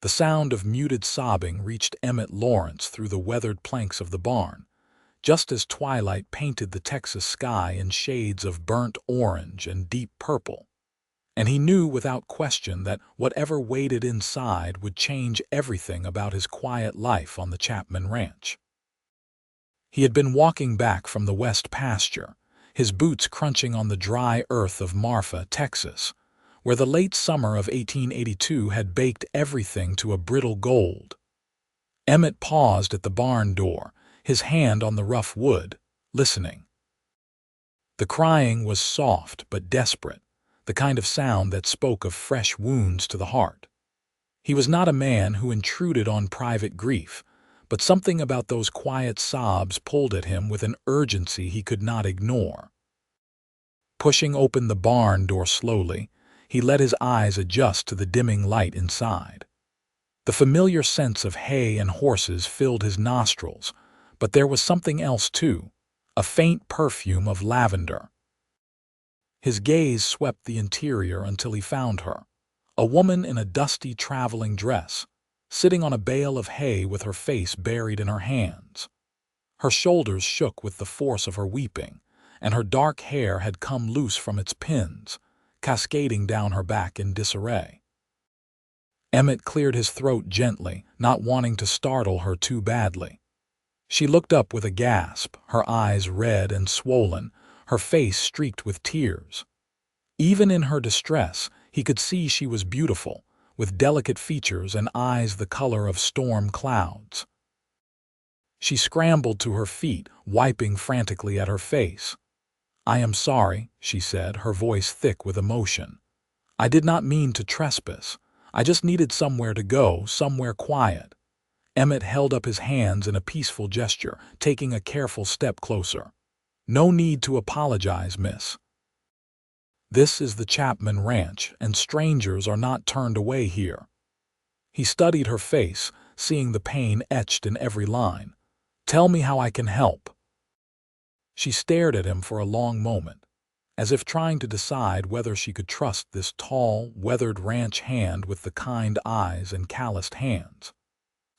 The sound of muted sobbing reached Emmett Lawrence through the weathered planks of the barn, just as twilight painted the Texas sky in shades of burnt orange and deep purple. And he knew without question that whatever waited inside would change everything about his quiet life on the Chapman Ranch. He had been walking back from the west pasture, his boots crunching on the dry earth of Marfa, Texas, where the late summer of 1882 had baked everything to a brittle gold. Emmett paused at the barn door, his hand on the rough wood, listening. The crying was soft but desperate, the kind of sound that spoke of fresh wounds to the heart. He was not a man who intruded on private grief, but something about those quiet sobs pulled at him with an urgency he could not ignore. Pushing open the barn door slowly, he let his eyes adjust to the dimming light inside. The familiar sense of hay and horses filled his nostrils, but there was something else too, a faint perfume of lavender. His gaze swept the interior until he found her, a woman in a dusty traveling dress, sitting on a bale of hay with her face buried in her hands. Her shoulders shook with the force of her weeping, and her dark hair had come loose from its pins, cascading down her back in disarray. Emmett cleared his throat gently, not wanting to startle her too badly. She looked up with a gasp, her eyes red and swollen, her face streaked with tears. Even in her distress, he could see she was beautiful, with delicate features and eyes the color of storm clouds. She scrambled to her feet, wiping frantically at her face. "I am sorry," she said, her voice thick with emotion. "I did not mean to trespass. I just needed somewhere to go, somewhere quiet." Emmett held up his hands in a peaceful gesture, taking a careful step closer. "No need to apologize, miss. This is the Chapman Ranch, and strangers are not turned away here." He studied her face, seeing the pain etched in every line. "Tell me how I can help." She stared at him for a long moment, as if trying to decide whether she could trust this tall, weathered ranch hand with the kind eyes and calloused hands.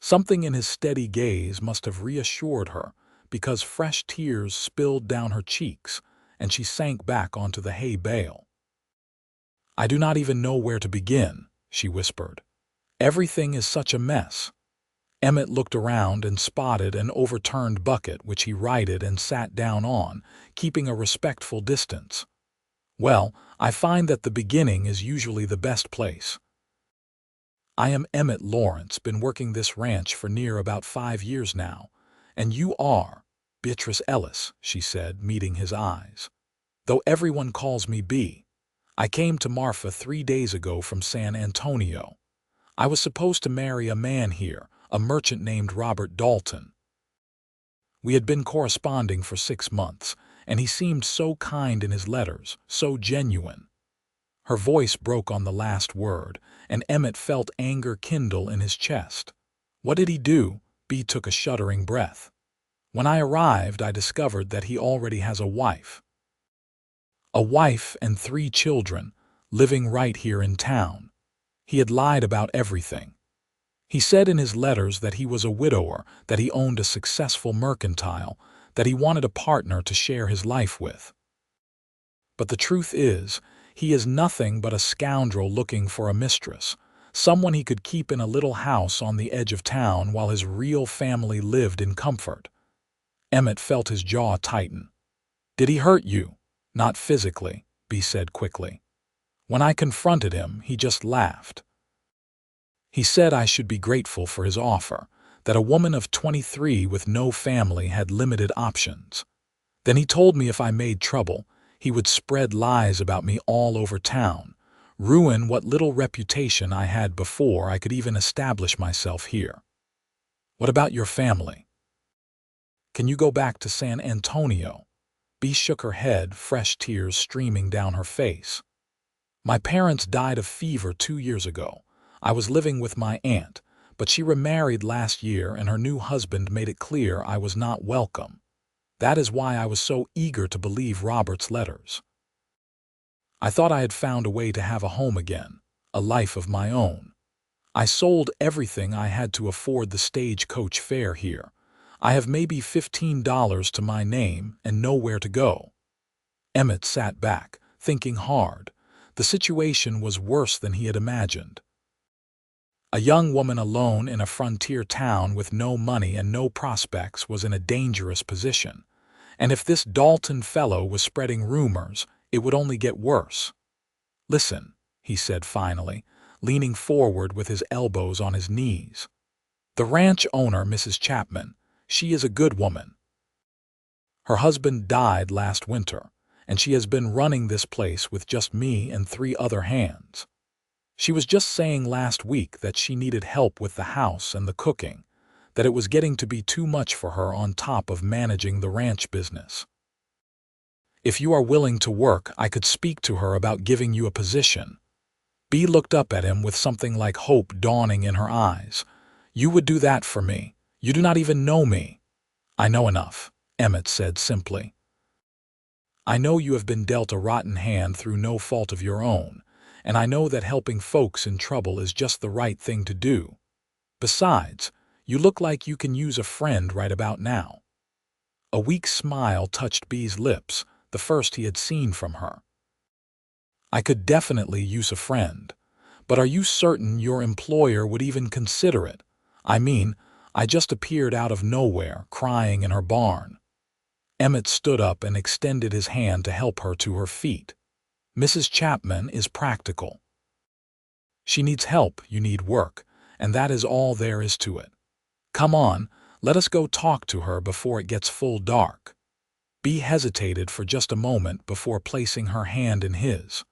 Something in his steady gaze must have reassured her, because fresh tears spilled down her cheeks, and she sank back onto the hay bale. "I do not even know where to begin," she whispered. "Everything is such a mess." Emmett looked around and spotted an overturned bucket which he righted and sat down on, keeping a respectful distance. "Well, I find that the beginning is usually the best place. I am Emmett Lawrence, been working this ranch for near about 5 years now, and you are Beatrice Ellis," she said, meeting his eyes. "Though everyone calls me B. I came to Marfa 3 days ago from San Antonio. I was supposed to marry a man here, a merchant named Robert Dalton. We had been corresponding for 6 months, and he seemed so kind in his letters, so genuine." Her voice broke on the last word, and Emmett felt anger kindle in his chest. "What did he do?" B took a shuddering breath. "When I arrived, I discovered that he already has a wife. A wife and 3 children, living right here in town. He had lied about everything. He said in his letters that he was a widower, that he owned a successful mercantile, that he wanted a partner to share his life with. But the truth is, he is nothing but a scoundrel looking for a mistress, someone he could keep in a little house on the edge of town while his real family lived in comfort." Emmett felt his jaw tighten. "Did he hurt you?" "Not physically," B said quickly. "When I confronted him, he just laughed. He said I should be grateful for his offer, that a woman of 23 with no family had limited options. Then he told me if I made trouble, he would spread lies about me all over town, ruin what little reputation I had before I could even establish myself here." "What about your family? Can you go back to San Antonio?" B shook her head, fresh tears streaming down her face. "My parents died of fever 2 years ago. I was living with my aunt, but she remarried last year and her new husband made it clear I was not welcome. That is why I was so eager to believe Robert's letters. I thought I had found a way to have a home again, a life of my own. I sold everything I had to afford the stagecoach fare here. I have maybe $15 to my name and nowhere to go." Emmett sat back, thinking hard. The situation was worse than he had imagined. A young woman alone in a frontier town with no money and no prospects was in a dangerous position. And if this Dalton fellow was spreading rumors, it would only get worse. "Listen," he said finally, leaning forward with his elbows on his knees. "The ranch owner, Mrs. Chapman, she is a good woman. Her husband died last winter, and she has been running this place with just me and 3 other hands. She was just saying last week that she needed help with the house and the cooking, that it was getting to be too much for her on top of managing the ranch business. If you are willing to work, I could speak to her about giving you a position." Bea looked up at him with something like hope dawning in her eyes. "You would do that for me? You do not even know me." "I know enough," Emmett said simply. "I know you have been dealt a rotten hand through no fault of your own, and I know that helping folks in trouble is just the right thing to do. Besides, you look like you can use a friend right about now." A weak smile touched Bea's lips, the first he had seen from her. "I could definitely use a friend. But are you certain your employer would even consider it? I mean, I just appeared out of nowhere, crying in her barn." Emmett stood up and extended his hand to help her to her feet. "Mrs. Chapman is practical. She needs help, you need work, and that is all there is to it. Come on, let us go talk to her before it gets full dark." Bea hesitated for just a moment before placing her hand in his.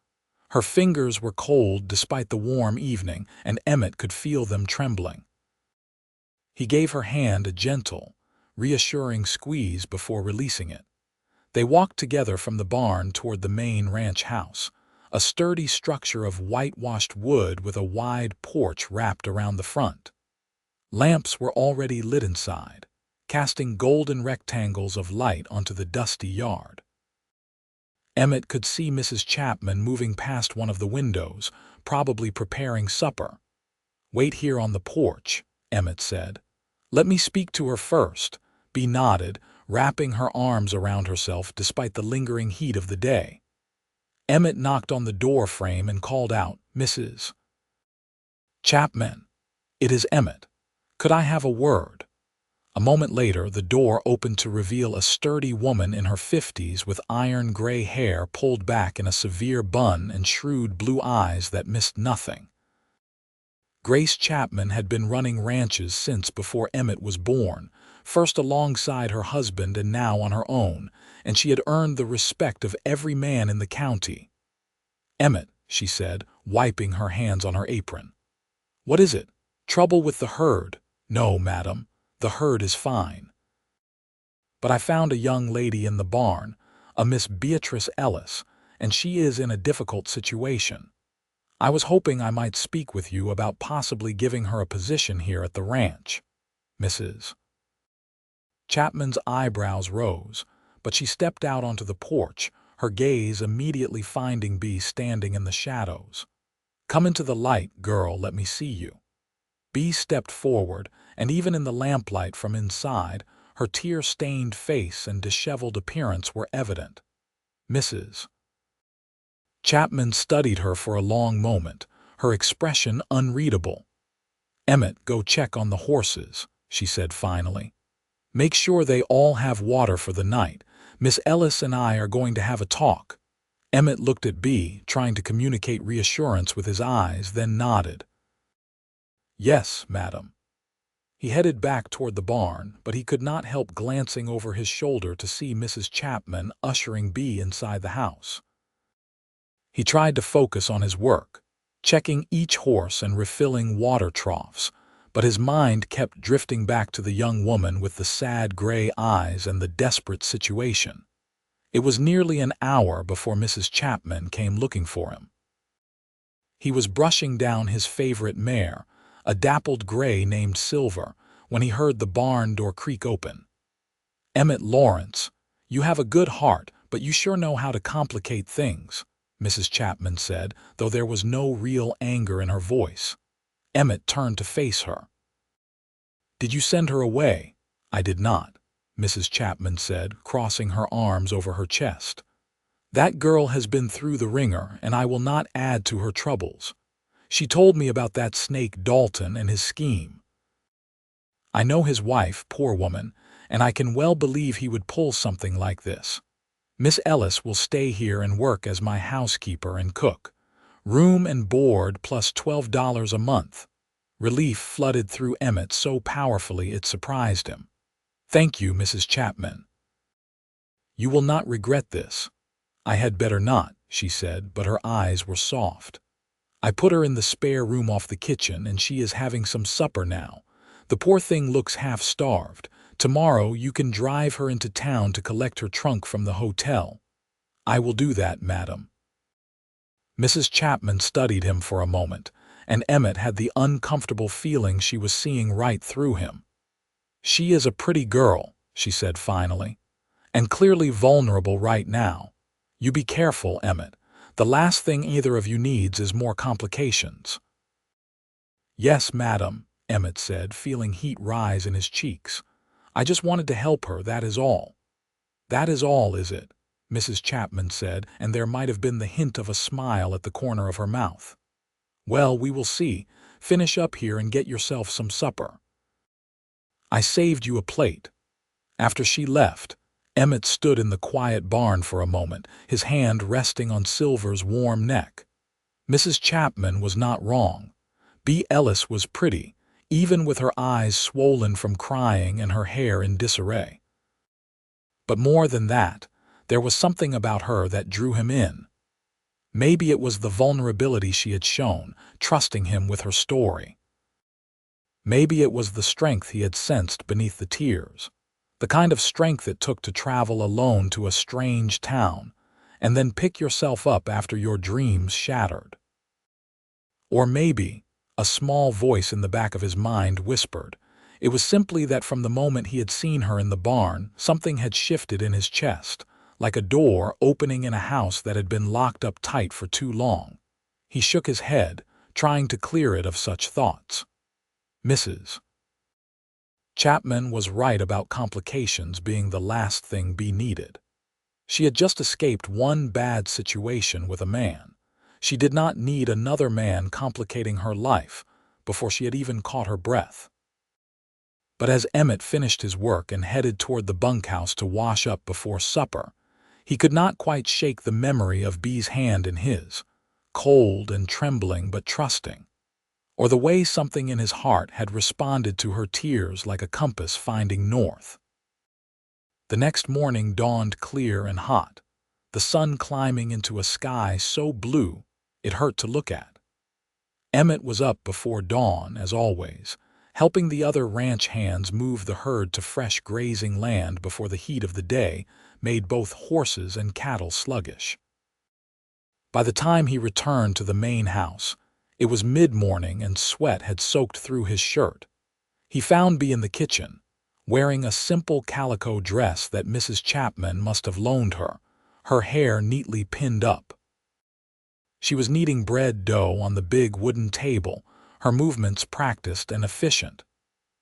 Her fingers were cold despite the warm evening, and Emmett could feel them trembling. He gave her hand a gentle, reassuring squeeze before releasing it. They walked together from the barn toward the main ranch house, a sturdy structure of whitewashed wood with a wide porch wrapped around the front. Lamps were already lit inside, casting golden rectangles of light onto the dusty yard. Emmett could see Mrs. Chapman moving past one of the windows, probably preparing supper. "Wait here on the porch," Emmett said. "Let me speak to her first." Bea nodded, wrapping her arms around herself despite the lingering heat of the day. Emmett knocked on the door frame and called out, "Mrs. Chapman, it is Emmett. Could I have a word?" A moment later, the door opened to reveal a sturdy woman in her 50s with iron-gray hair pulled back in a severe bun and shrewd blue eyes that missed nothing. Grace Chapman had been running ranches since before Emmett was born, first alongside her husband and now on her own, and she had earned the respect of every man in the county. "Emmett," she said, wiping her hands on her apron. "What is it? Trouble with the herd?" "No, madam. The herd is fine. But I found a young lady in the barn, a Miss Beatrice Ellis, and she is in a difficult situation. I was hoping I might speak with you about possibly giving her a position here at the ranch." Mrs. Chapman's eyebrows rose, but she stepped out onto the porch, her gaze immediately finding Bea standing in the shadows. "Come into the light, girl, let me see you." Bea stepped forward, and even in the lamplight from inside, her tear-stained face and disheveled appearance were evident. Mrs. Chapman studied her for a long moment, her expression unreadable. "Emmett, go check on the horses," she said finally. "Make sure they all have water for the night. Miss Ellis and I are going to have a talk." Emmett looked at Bea, trying to communicate reassurance with his eyes, then nodded. "Yes, madam." He headed back toward the barn, but he could not help glancing over his shoulder to see Mrs. Chapman ushering Bea inside the house. He tried to focus on his work, checking each horse and refilling water troughs, but his mind kept drifting back to the young woman with the sad gray eyes and the desperate situation. It was nearly an hour before Mrs. Chapman came looking for him. He was brushing down his favorite mare, a dappled gray named Silver, when he heard the barn door creak open. "Emmett Lawrence, you have a good heart, but you sure know how to complicate things," Mrs. Chapman said, though there was no real anger in her voice. Emmett turned to face her. "Did you send her away?" "I did not," Mrs. Chapman said, crossing her arms over her chest. "That girl has been through the ringer, and I will not add to her troubles. She told me about that snake Dalton and his scheme. I know his wife, poor woman, and I can well believe he would pull something like this. Miss Ellis will stay here and work as my housekeeper and cook. Room and board plus $12 a month." Relief flooded through Emmett so powerfully it surprised him. "Thank you, Mrs. Chapman. You will not regret this." "I had better not," she said, but her eyes were soft. "I put her in the spare room off the kitchen, and she is having some supper now. The poor thing looks half-starved. Tomorrow you can drive her into town to collect her trunk from the hotel." "I will do that, madam." Mrs. Chapman studied him for a moment, and Emmett had the uncomfortable feeling she was seeing right through him. "She is a pretty girl," she said finally, "and clearly vulnerable right now. You be careful, Emmett. The last thing either of you needs is more complications." "Yes, madam," Emmett said, feeling heat rise in his cheeks. "I just wanted to help her, that is all." "That is all, is it?" Mrs. Chapman said, and there might have been the hint of a smile at the corner of her mouth. "Well, we will see. Finish up here and get yourself some supper. I saved you a plate." After she left, Emmett stood in the quiet barn for a moment, his hand resting on Silver's warm neck. Mrs. Chapman was not wrong. Bea Ellis was pretty, even with her eyes swollen from crying and her hair in disarray. But more than that, there was something about her that drew him in. Maybe it was the vulnerability she had shown, trusting him with her story. Maybe it was the strength he had sensed beneath the tears, the kind of strength it took to travel alone to a strange town, and then pick yourself up after your dreams shattered. Or maybe, a small voice in the back of his mind whispered, it was simply that from the moment he had seen her in the barn, something had shifted in his chest, like a door opening in a house that had been locked up tight for too long. He shook his head, trying to clear it of such thoughts. Mrs. Chapman was right about complications being the last thing Bea needed. She had just escaped one bad situation with a man. She did not need another man complicating her life before she had even caught her breath. But as Emmett finished his work and headed toward the bunkhouse to wash up before supper, he could not quite shake the memory of Bea's hand in his, cold and trembling but trusting, or the way something in his heart had responded to her tears like a compass finding north. The next morning dawned clear and hot, the sun climbing into a sky so blue it hurt to look at. Emmett was up before dawn, as always, helping the other ranch hands move the herd to fresh grazing land before the heat of the day made both horses and cattle sluggish. By the time he returned to the main house, it was mid-morning and sweat had soaked through his shirt. He found Bea in the kitchen, wearing a simple calico dress that Mrs. Chapman must have loaned her, her hair neatly pinned up. She was kneading bread dough on the big wooden table, her movements practiced and efficient.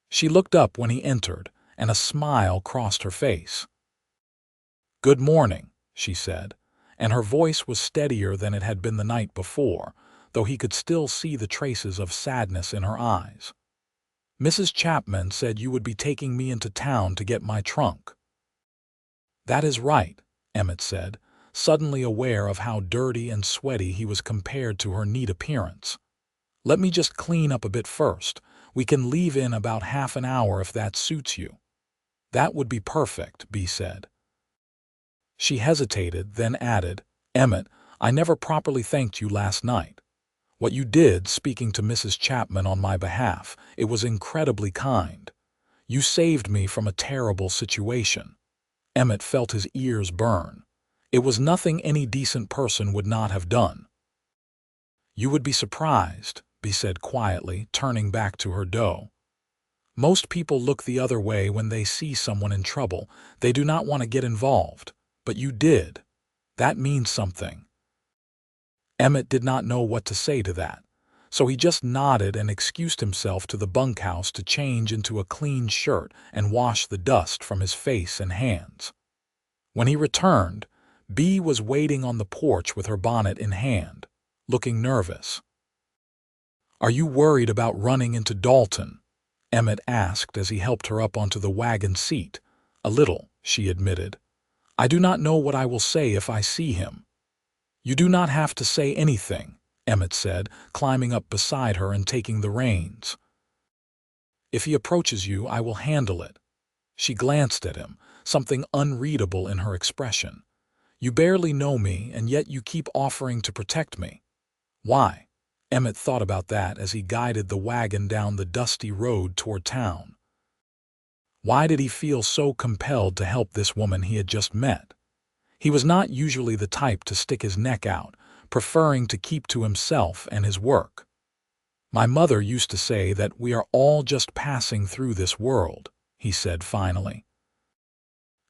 She looked up when he entered, and a smile crossed her face. "Good morning," she said, and her voice was steadier than it had been the night before, though he could still see the traces of sadness in her eyes. "Mrs. Chapman said you would be taking me into town to get my trunk." "That is right," Emmett said, suddenly aware of how dirty and sweaty he was compared to her neat appearance. "Let me just clean up a bit first. We can leave in about half an hour if that suits you." "That would be perfect," Bea said. She hesitated, then added, "Emmett, I never properly thanked you last night. What you did, speaking to Mrs. Chapman on my behalf, it was incredibly kind. You saved me from a terrible situation." Emmett felt his ears burn. It was nothing any decent person would not have done. "You would be surprised," Bea said quietly, turning back to her dough. "Most people look the other way when they see someone in trouble. They do not want to get involved. But you did. That means something." Emmett did not know what to say to that. So he just nodded and excused himself to the bunkhouse to change into a clean shirt and wash the dust from his face and hands. When he returned, Bee was waiting on the porch with her bonnet in hand, looking nervous. "Are you worried about running into Dalton?" Emmett asked as he helped her up onto the wagon seat. "A little," she admitted. "I do not know what I will say if I see him." "You do not have to say anything," Emmett said, climbing up beside her and taking the reins. "If he approaches you, I will handle it." She glanced at him, something unreadable in her expression. "You barely know me, and yet you keep offering to protect me. Why?" Emmett thought about that as he guided the wagon down the dusty road toward town. Why did he feel so compelled to help this woman he had just met? He was not usually the type to stick his neck out, preferring to keep to himself and his work. "My mother used to say that we are all just passing through this world," he said finally.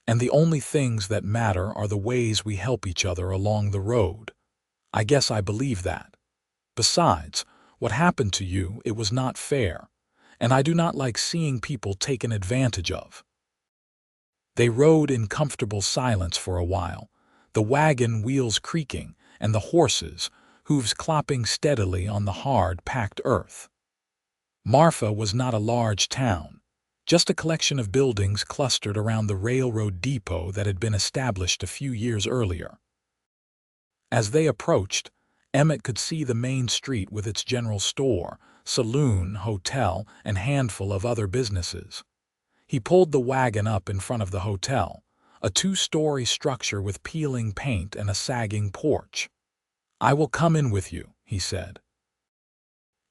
"And the only things that matter are the ways we help each other along the road. I guess I believe that. Besides, what happened to you, it was not fair, and I do not like seeing people taken advantage of." They rode in comfortable silence for a while, the wagon wheels creaking and the horses, hooves clopping steadily on the hard, packed earth. Marfa was not a large town, just a collection of buildings clustered around the railroad depot that had been established a few years earlier. As they approached, Emmett could see the main street with its general store, saloon, hotel, and handful of other businesses. He pulled the wagon up in front of the hotel, a two-story structure with peeling paint and a sagging porch. "I will come in with you," he said.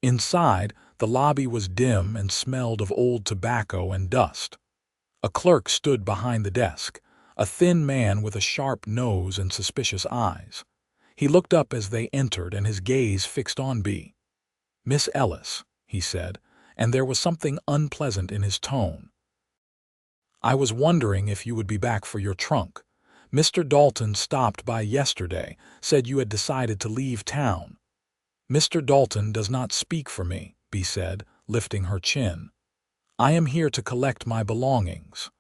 Inside, the lobby was dim and smelled of old tobacco and dust. A clerk stood behind the desk, a thin man with a sharp nose and suspicious eyes. He looked up as they entered and his gaze fixed on Bee. "Miss Ellis," he said, and there was something unpleasant in his tone. "I was wondering if you would be back for your trunk. Mr. Dalton stopped by yesterday, said you had decided to leave town." "Mr. Dalton does not speak for me," Bee said, lifting her chin. "I am here to collect my belongings."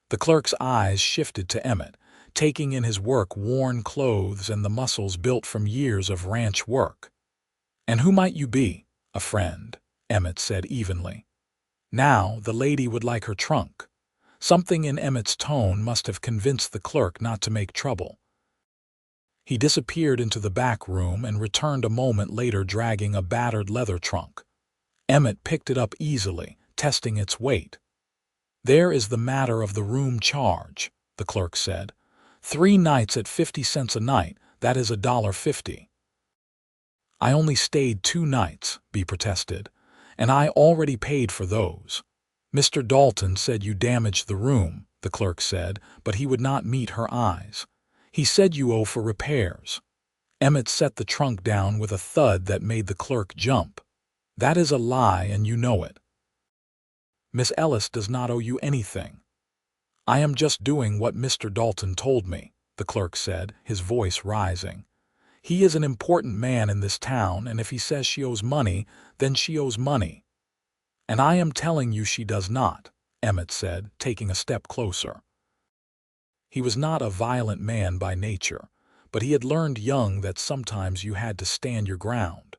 The clerk's eyes shifted to Emmett, taking in his work-worn clothes and the muscles built from years of ranch work. "And who might you be?" "A friend," Emmett said evenly. Now the lady would like her trunk. Something in Emmett's tone must have convinced the clerk not to make trouble. He disappeared into the back room and returned a moment later dragging a battered leather trunk. Emmett picked it up easily, testing its weight. "There is the matter of the room charge," the clerk said. 3 nights at 50 cents a night, that is $1.50. "I only stayed 2 nights, Bee protested, "and I already paid for those." "Mr. Dalton said you damaged the room," the clerk said, but he would not meet her eyes. "He said you owe for repairs." Emmett set the trunk down with a thud that made the clerk jump. "That is a lie, and you know it. Miss Ellis does not owe you anything." "I am just doing what Mr. Dalton told me," the clerk said, his voice rising. "He is an important man in this town, and if he says she owes money, then she owes money." "And I am telling you she does not," Emmett said, taking a step closer. He was not a violent man by nature, but he had learned young that sometimes you had to stand your ground.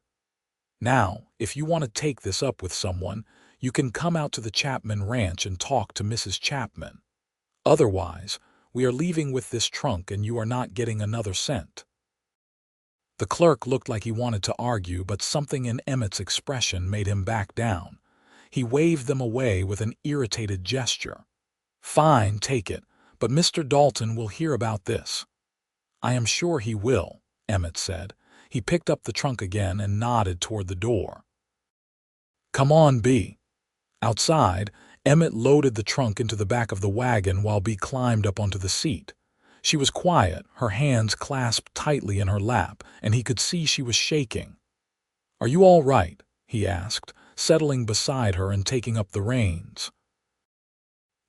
"Now, if you want to take this up with someone, you can come out to the Chapman Ranch and talk to Mrs. Chapman. Otherwise, we are leaving with this trunk and you are not getting another cent." The clerk looked like he wanted to argue, but something in Emmett's expression made him back down. He waved them away with an irritated gesture. "Fine, take it, but Mr. Dalton will hear about this." "I am sure he will," Emmett said. He picked up the trunk again and nodded toward the door. "Come on, Bee." Outside, Emmett loaded the trunk into the back of the wagon while Bee climbed up onto the seat. She was quiet, her hands clasped tightly in her lap, and he could see she was shaking. "Are you all right?" he asked, settling beside her and taking up the reins.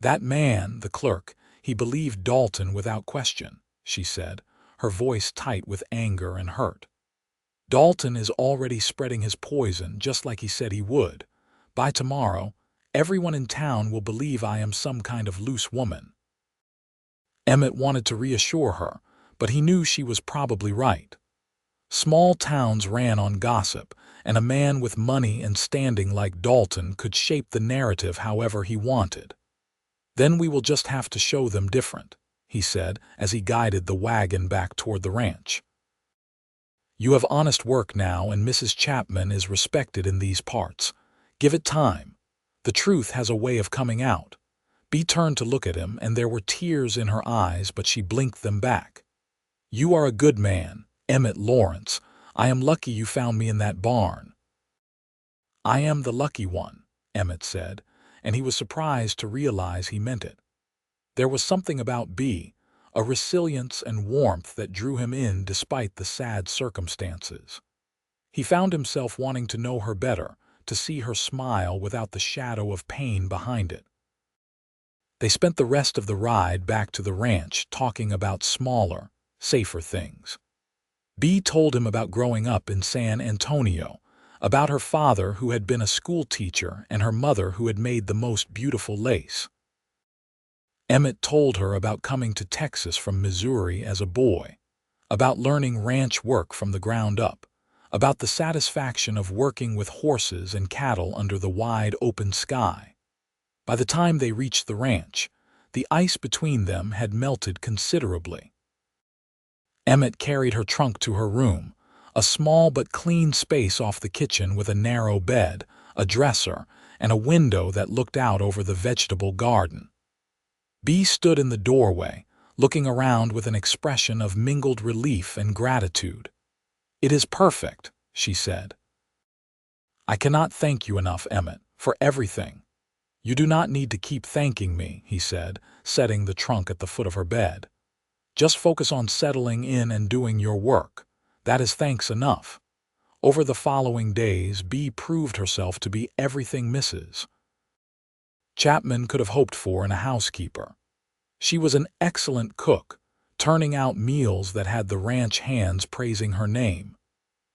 "That man, the clerk, he believed Dalton without question," she said, her voice tight with anger and hurt. Dalton is already spreading his poison just like he said he would. By tomorrow, everyone in town will believe I am some kind of loose woman." Emmett wanted to reassure her, but he knew she was probably right. Small towns ran on gossip, and a man with money and standing like Dalton could shape the narrative however he wanted. "Then we will just have to show them different," he said as he guided the wagon back toward the ranch. "You have honest work now, and Mrs. Chapman is respected in these parts. Give it time. The truth has a way of coming out." Bee turned to look at him, and there were tears in her eyes, but she blinked them back. "You are a good man, Emmett Lawrence. I am lucky you found me in that barn." "I am the lucky one," Emmett said, and he was surprised to realize he meant it. There was something about Bee, a resilience and warmth that drew him in despite the sad circumstances. He found himself wanting to know her better, to see her smile without the shadow of pain behind it. They spent the rest of the ride back to the ranch talking about smaller, safer things. Bee told him about growing up in San Antonio, about her father who had been a school teacher and her mother who had made the most beautiful lace. Emmett told her about coming to Texas from Missouri as a boy, about learning ranch work from the ground up, about the satisfaction of working with horses and cattle under the wide open sky. By the time they reached the ranch, the ice between them had melted considerably. Emmett carried her trunk to her room, a small but clean space off the kitchen with a narrow bed, a dresser, and a window that looked out over the vegetable garden. Bee stood in the doorway, looking around with an expression of mingled relief and gratitude. "It is perfect," she said. "I cannot thank you enough, Emmett, for everything." "You do not need to keep thanking me," he said, setting the trunk at the foot of her bed. "Just focus on settling in and doing your work. That is thanks enough." Over the following days, Bee proved herself to be everything Mrs. Chapman could have hoped for in a housekeeper. She was an excellent cook, turning out meals that had the ranch hands praising her name.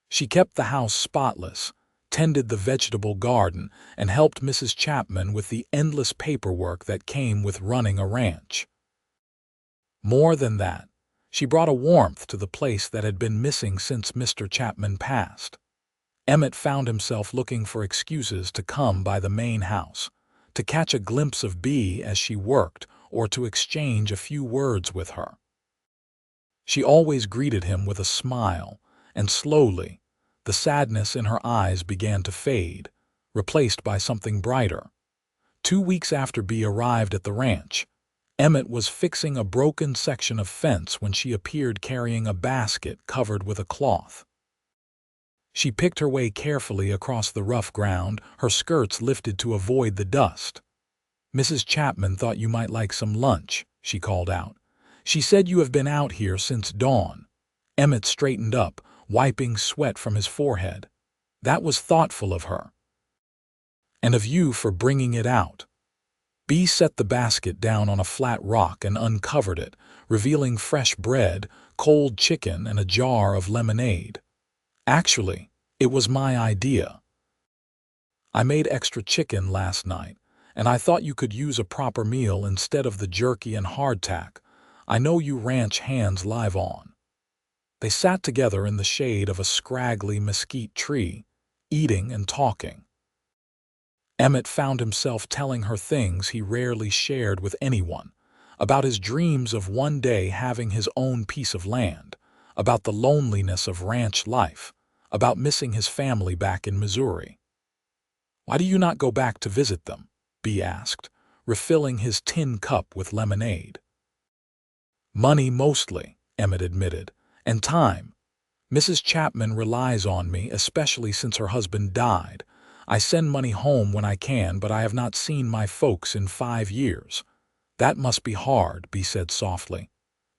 She kept the house spotless, tended the vegetable garden, and helped Mrs. Chapman with the endless paperwork that came with running a ranch. More than that, she brought a warmth to the place that had been missing since Mr. Chapman passed. Emmett found himself looking for excuses to come by the main house, to catch a glimpse of Bee as she worked, or to exchange a few words with her. She always greeted him with a smile, and slowly, the sadness in her eyes began to fade, replaced by something brighter. 2 weeks after Bee arrived at the ranch, Emmett was fixing a broken section of fence when she appeared carrying a basket covered with a cloth. She picked her way carefully across the rough ground, her skirts lifted to avoid the dust. "Mrs. Chapman thought you might like some lunch," she called out. "She said you have been out here since dawn." Emmett straightened up, wiping sweat from his forehead. "That was thoughtful of her. And of you for bringing it out." Bee set the basket down on a flat rock and uncovered it, revealing fresh bread, cold chicken, and a jar of lemonade. "Actually, it was my idea. I made extra chicken last night, and I thought you could use a proper meal instead of the jerky and hardtack I know you ranch hands live on." They sat together in the shade of a scraggly mesquite tree, eating and talking. Emmett found himself telling her things he rarely shared with anyone, about his dreams of one day having his own piece of land, about the loneliness of ranch life, about missing his family back in Missouri. "Why do you not go back to visit them?" Bee asked, refilling his tin cup with lemonade. "Money mostly," Emmett admitted, "and time. Mrs. Chapman relies on me, especially since her husband died. I send money home when I can, but I have not seen my folks in 5 years. That must be hard," Bee said softly.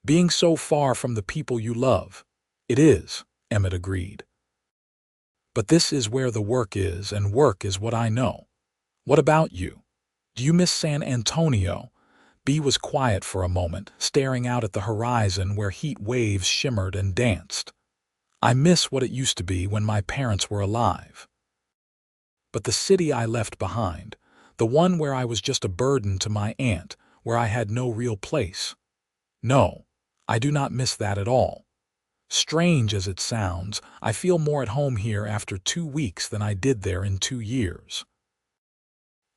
"Being so far from the people you love." "It is," Emmett agreed. "But this is where the work is, and work is what I know. What about you? Do you miss San Antonio?" Bee was quiet for a moment, staring out at the horizon where heat waves shimmered and danced. I miss what it used to be when my parents were alive. But the city I left behind, the one where I was just a burden to my aunt, where I had no real place. No, I do not miss that at all. Strange as it sounds, I feel more at home here after 2 weeks than I did there in 2 years.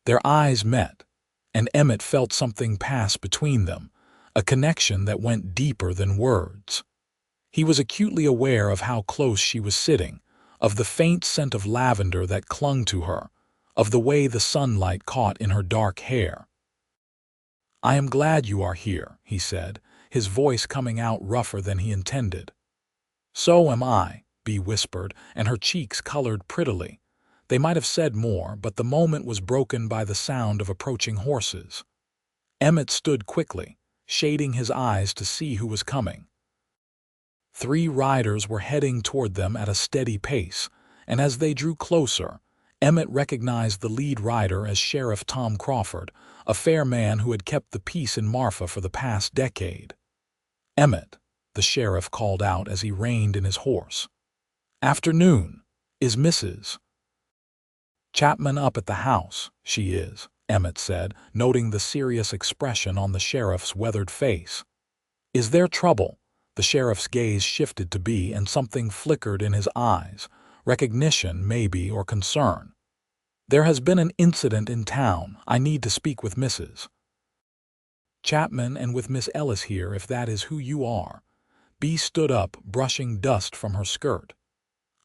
Their eyes met, and Emmett felt something pass between them, a connection that went deeper than words. He was acutely aware of how close she was sitting, of the faint scent of lavender that clung to her, of the way the sunlight caught in her dark hair. "I am glad you are here," he said, his voice coming out rougher than he intended. "So am I," Bea whispered, and her cheeks colored prettily. They might have said more, but the moment was broken by the sound of approaching horses. Emmett stood quickly, shading his eyes to see who was coming. 3 riders were heading toward them at a steady pace, and as they drew closer, Emmett recognized the lead rider as Sheriff Tom Crawford, a fair man who had kept the peace in Marfa for the past decade. "Emmett," the sheriff called out as he reined in his horse. "Afternoon. Is Mrs. Chapman up at the house?" "She is," Emmett said, noting the serious expression on the sheriff's weathered face. "Is there trouble?" The sheriff's gaze shifted to Bea, and something flickered in his eyes, recognition maybe, or concern. "There has been an incident in town. I need to speak with Mrs. Chapman and with Miss Ellis here, if that is who you are." Bea stood up, brushing dust from her skirt.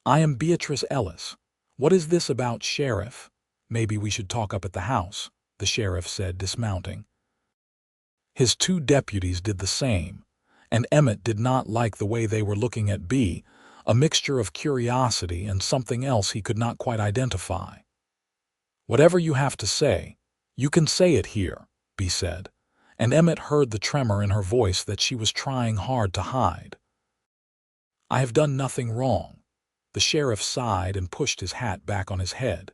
"I am Beatrice Ellis. What is this about, Sheriff?" "Maybe we should talk up at the house," the sheriff said, dismounting. His 2 deputies did the same, and Emmett did not like the way they were looking at Bea, a mixture of curiosity and something else he could not quite identify. "Whatever you have to say, you can say it here," Bea said, and Emmett heard the tremor in her voice that she was trying hard to hide. "I have done nothing wrong." The sheriff sighed and pushed his hat back on his head.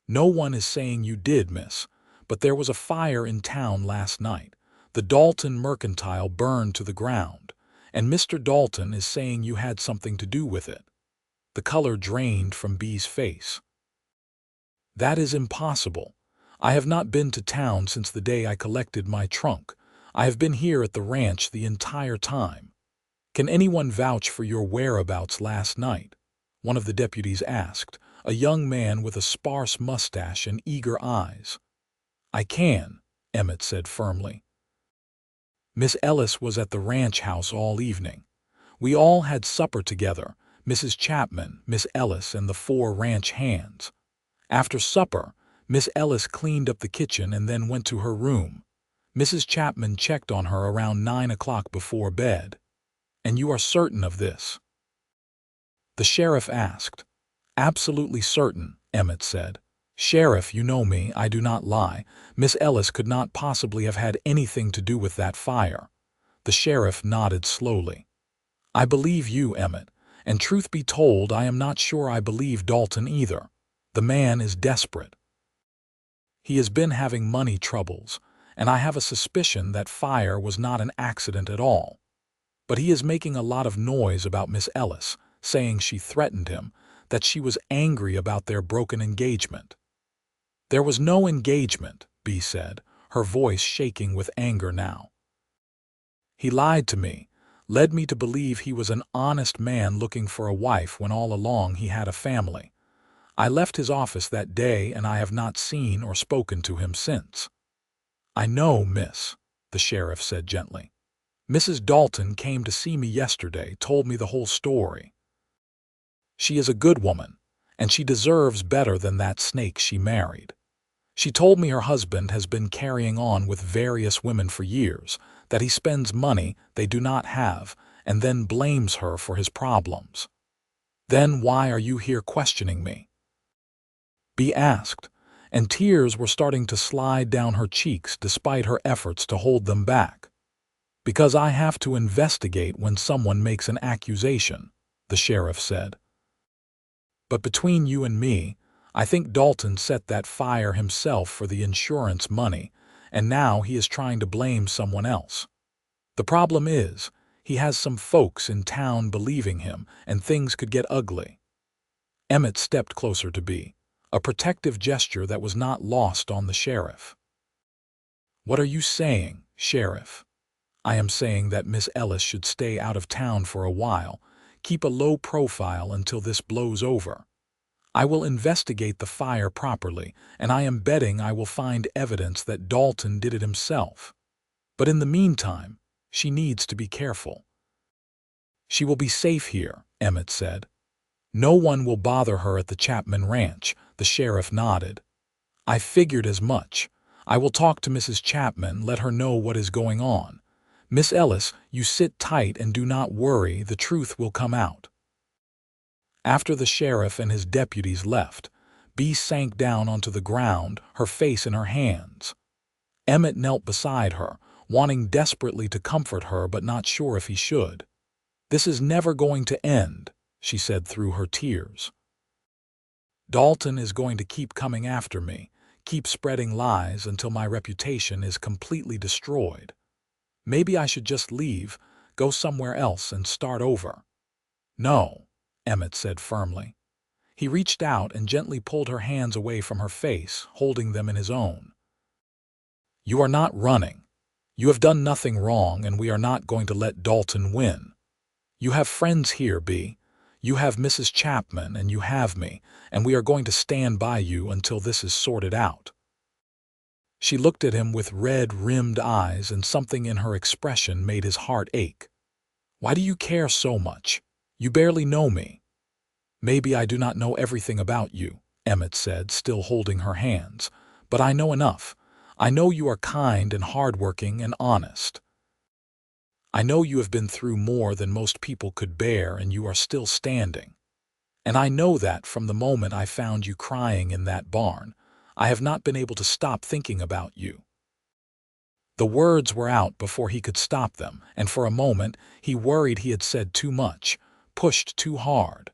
"No one is saying you did, miss, but there was a fire in town last night. The Dalton Mercantile burned to the ground, and Mr. Dalton is saying you had something to do with it." The color drained from Bea's face. "That is impossible. I have not been to town since the day I collected my trunk. I have been here at the ranch the entire time." "Can anyone vouch for your whereabouts last night?" one of the deputies asked, a young man with a sparse mustache and eager eyes. "I can," Emmett said firmly. "Miss Ellis was at the ranch house all evening. We all had supper together, Mrs. Chapman, Miss Ellis, and the 4 ranch hands. After supper, Miss Ellis cleaned up the kitchen and then went to her room. Mrs. Chapman checked on her around 9 o'clock before bed." "And you are certain of this?" the sheriff asked. "Absolutely certain," Emmett said. "Sheriff, you know me, I do not lie. Miss Ellis could not possibly have had anything to do with that fire." The sheriff nodded slowly. "I believe you, Emmett, and truth be told, I am not sure I believe Dalton either. The man is desperate. He has been having money troubles, and I have a suspicion that fire was not an accident at all. But he is making a lot of noise about Miss Ellis, saying she threatened him, that she was angry about their broken engagement." "There was no engagement," Bea said, her voice shaking with anger now. "He lied to me, led me to believe he was an honest man looking for a wife when all along he had a family. I left his office that day and I have not seen or spoken to him since." "I know, miss," the sheriff said gently. "Mrs. Dalton came to see me yesterday, told me the whole story. She is a good woman, and she deserves better than that snake she married. She told me her husband has been carrying on with various women for years, that he spends money they do not have, and then blames her for his problems." "Then why are you here questioning me?" Bea asked, and tears were starting to slide down her cheeks despite her efforts to hold them back. "Because I have to investigate when someone makes an accusation," the sheriff said. "But between you and me, I think Dalton set that fire himself for the insurance money, and now he is trying to blame someone else. The problem is, He has some folks in town believing him, and things could get ugly." Emmett stepped closer to Bea, a protective gesture that was not lost on the sheriff. "What are you saying, Sheriff?" "I am saying that Miss Ellis should stay out of town for a while, keep a low profile until this blows over. I will investigate the fire properly, and I am betting I will find evidence that Dalton did it himself. But in the meantime, she needs to be careful." "She will be safe here," Emmett said. "No one will bother her at the Chapman Ranch." The sheriff nodded. "I figured as much. I will talk to Mrs. Chapman, let her know what is going on. Miss Ellis, you sit tight and do not worry, the truth will come out." After the sheriff and his deputies left, Bea sank down onto the ground, her face in her hands. Emmett knelt beside her, wanting desperately to comfort her but not sure if he should. "This is never going to end," she said through her tears. "Dalton is going to keep coming after me, keep spreading lies until my reputation is completely destroyed. Maybe I should just leave, go somewhere else and start over." "No," Emmett said firmly. He reached out and gently pulled her hands away from her face, holding them in his own. "You are not running. You have done nothing wrong, and we are not going to let Dalton win. You have friends here, Bea. You have Mrs. Chapman, and you have me, and we are going to stand by you until this is sorted out." She looked at him with red-rimmed eyes, and something in her expression made his heart ache. "Why do you care so much? You barely know me." "Maybe I do not know everything about you," Emmett said, still holding her hands, "but I know enough. I know you are kind and hardworking and honest. I know you have been through more than most people could bear, and you are still standing. And I know that from the moment I found you crying in that barn, I have not been able to stop thinking about you." The words were out before he could stop them, and for a moment he worried he had said too much, pushed too hard.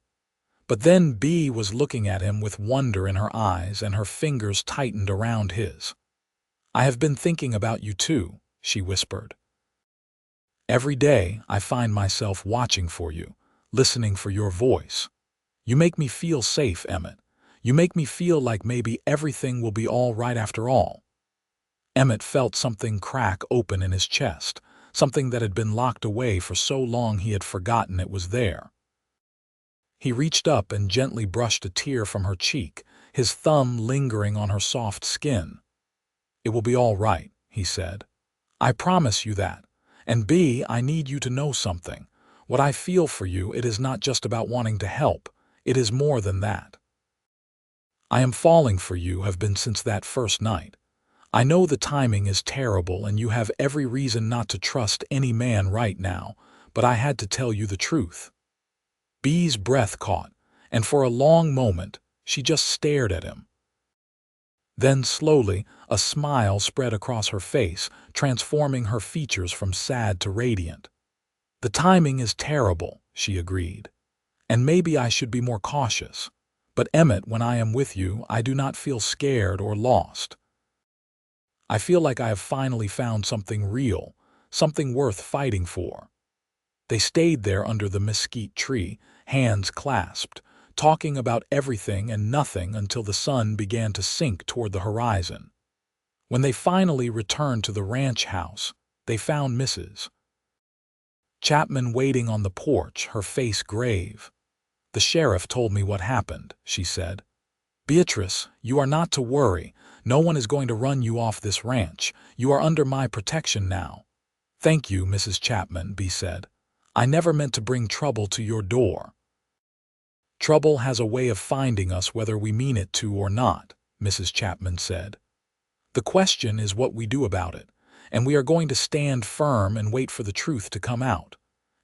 But then Bea was looking at him with wonder in her eyes, and her fingers tightened around his. "I have been thinking about you too," she whispered. "Every day I find myself watching for you, listening for your voice. You make me feel safe, Emmett. You make me feel like maybe everything will be all right after all." Emmett felt something crack open in his chest, something that had been locked away for so long he had forgotten it was there. He reached up and gently brushed a tear from her cheek, his thumb lingering on her soft skin. "It will be all right," he said. "I promise you that. And Bea, I need you to know something. What I feel for you, it is not just about wanting to help. It is more than that. I am falling for you, have been since that first night. I know the timing is terrible and you have every reason not to trust any man right now, but I had to tell you the truth." Bea's breath caught, and for a long moment she just stared at him. Then slowly a smile spread across her face, transforming her features from sad to radiant. "The timing is terrible," she agreed. "And maybe I should be more cautious. But Emmett, when I am with you, I do not feel scared or lost. I feel like I have finally found something real, something worth fighting for." They stayed there under the mesquite tree, hands clasped, talking about everything and nothing until the sun began to sink toward the horizon. When they finally returned to the ranch house, they found Mrs. Chapman waiting on the porch, her face grave. "The sheriff told me what happened," she said. "Beatrice, you are not to worry. No one is going to run you off this ranch. You are under my protection now." "Thank you, Mrs. Chapman," Bea said. "I never meant to bring trouble to your door." "Trouble has a way of finding us whether we mean it to or not," Mrs. Chapman said. "The question is what we do about it, and we are going to stand firm and wait for the truth to come out.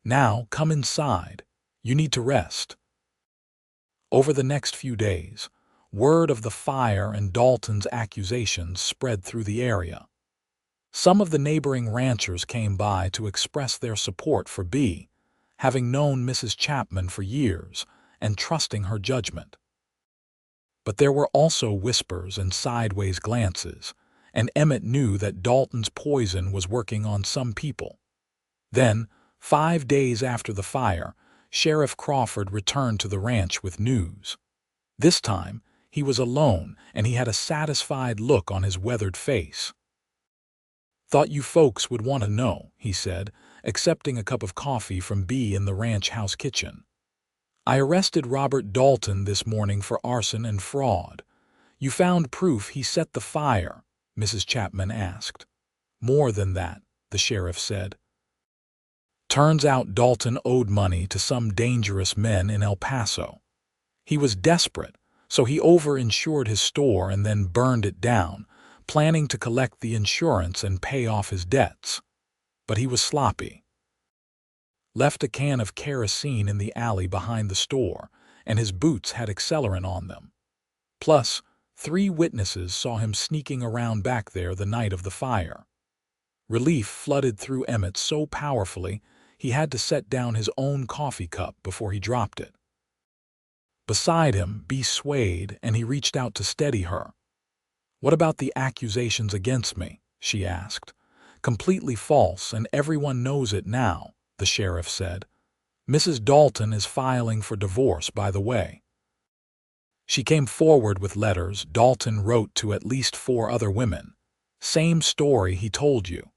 Now, come inside. You need to rest." Over the next few days, word of the fire and Dalton's accusations spread through the area. Some of the neighboring ranchers came by to express their support for Bea, having known Mrs. Chapman for years and trusting her judgment. But there were also whispers and sideways glances, and Emmett knew that Dalton's poison was working on some people. Then, 5 days after the fire, Sheriff Crawford returned to the ranch with news. This time, he was alone, and he had a satisfied look on his weathered face. "Thought you folks would want to know," he said, accepting a cup of coffee from Bee in the ranch house kitchen. "I arrested Robert Dalton this morning for arson and fraud." "You found proof he set the fire?" Mrs. Chapman asked. "More than that," the sheriff said. "Turns out Dalton owed money to some dangerous men in El Paso. He was desperate, so he over-insured his store and then burned it down, planning to collect the insurance and pay off his debts. But he was sloppy. Left a can of kerosene in the alley behind the store, and his boots had accelerant on them. Plus, 3 witnesses saw him sneaking around back there the night of the fire." Relief flooded through Emmett so powerfully he had to set down his own coffee cup before he dropped it. Beside him, Bee swayed, and he reached out to steady her. "What about the accusations against me?" she asked. "Completely false, and everyone knows it now," the sheriff said. "Mrs. Dalton is filing for divorce, by the way. She came forward with letters Dalton wrote to at least 4 other women. Same story he told you.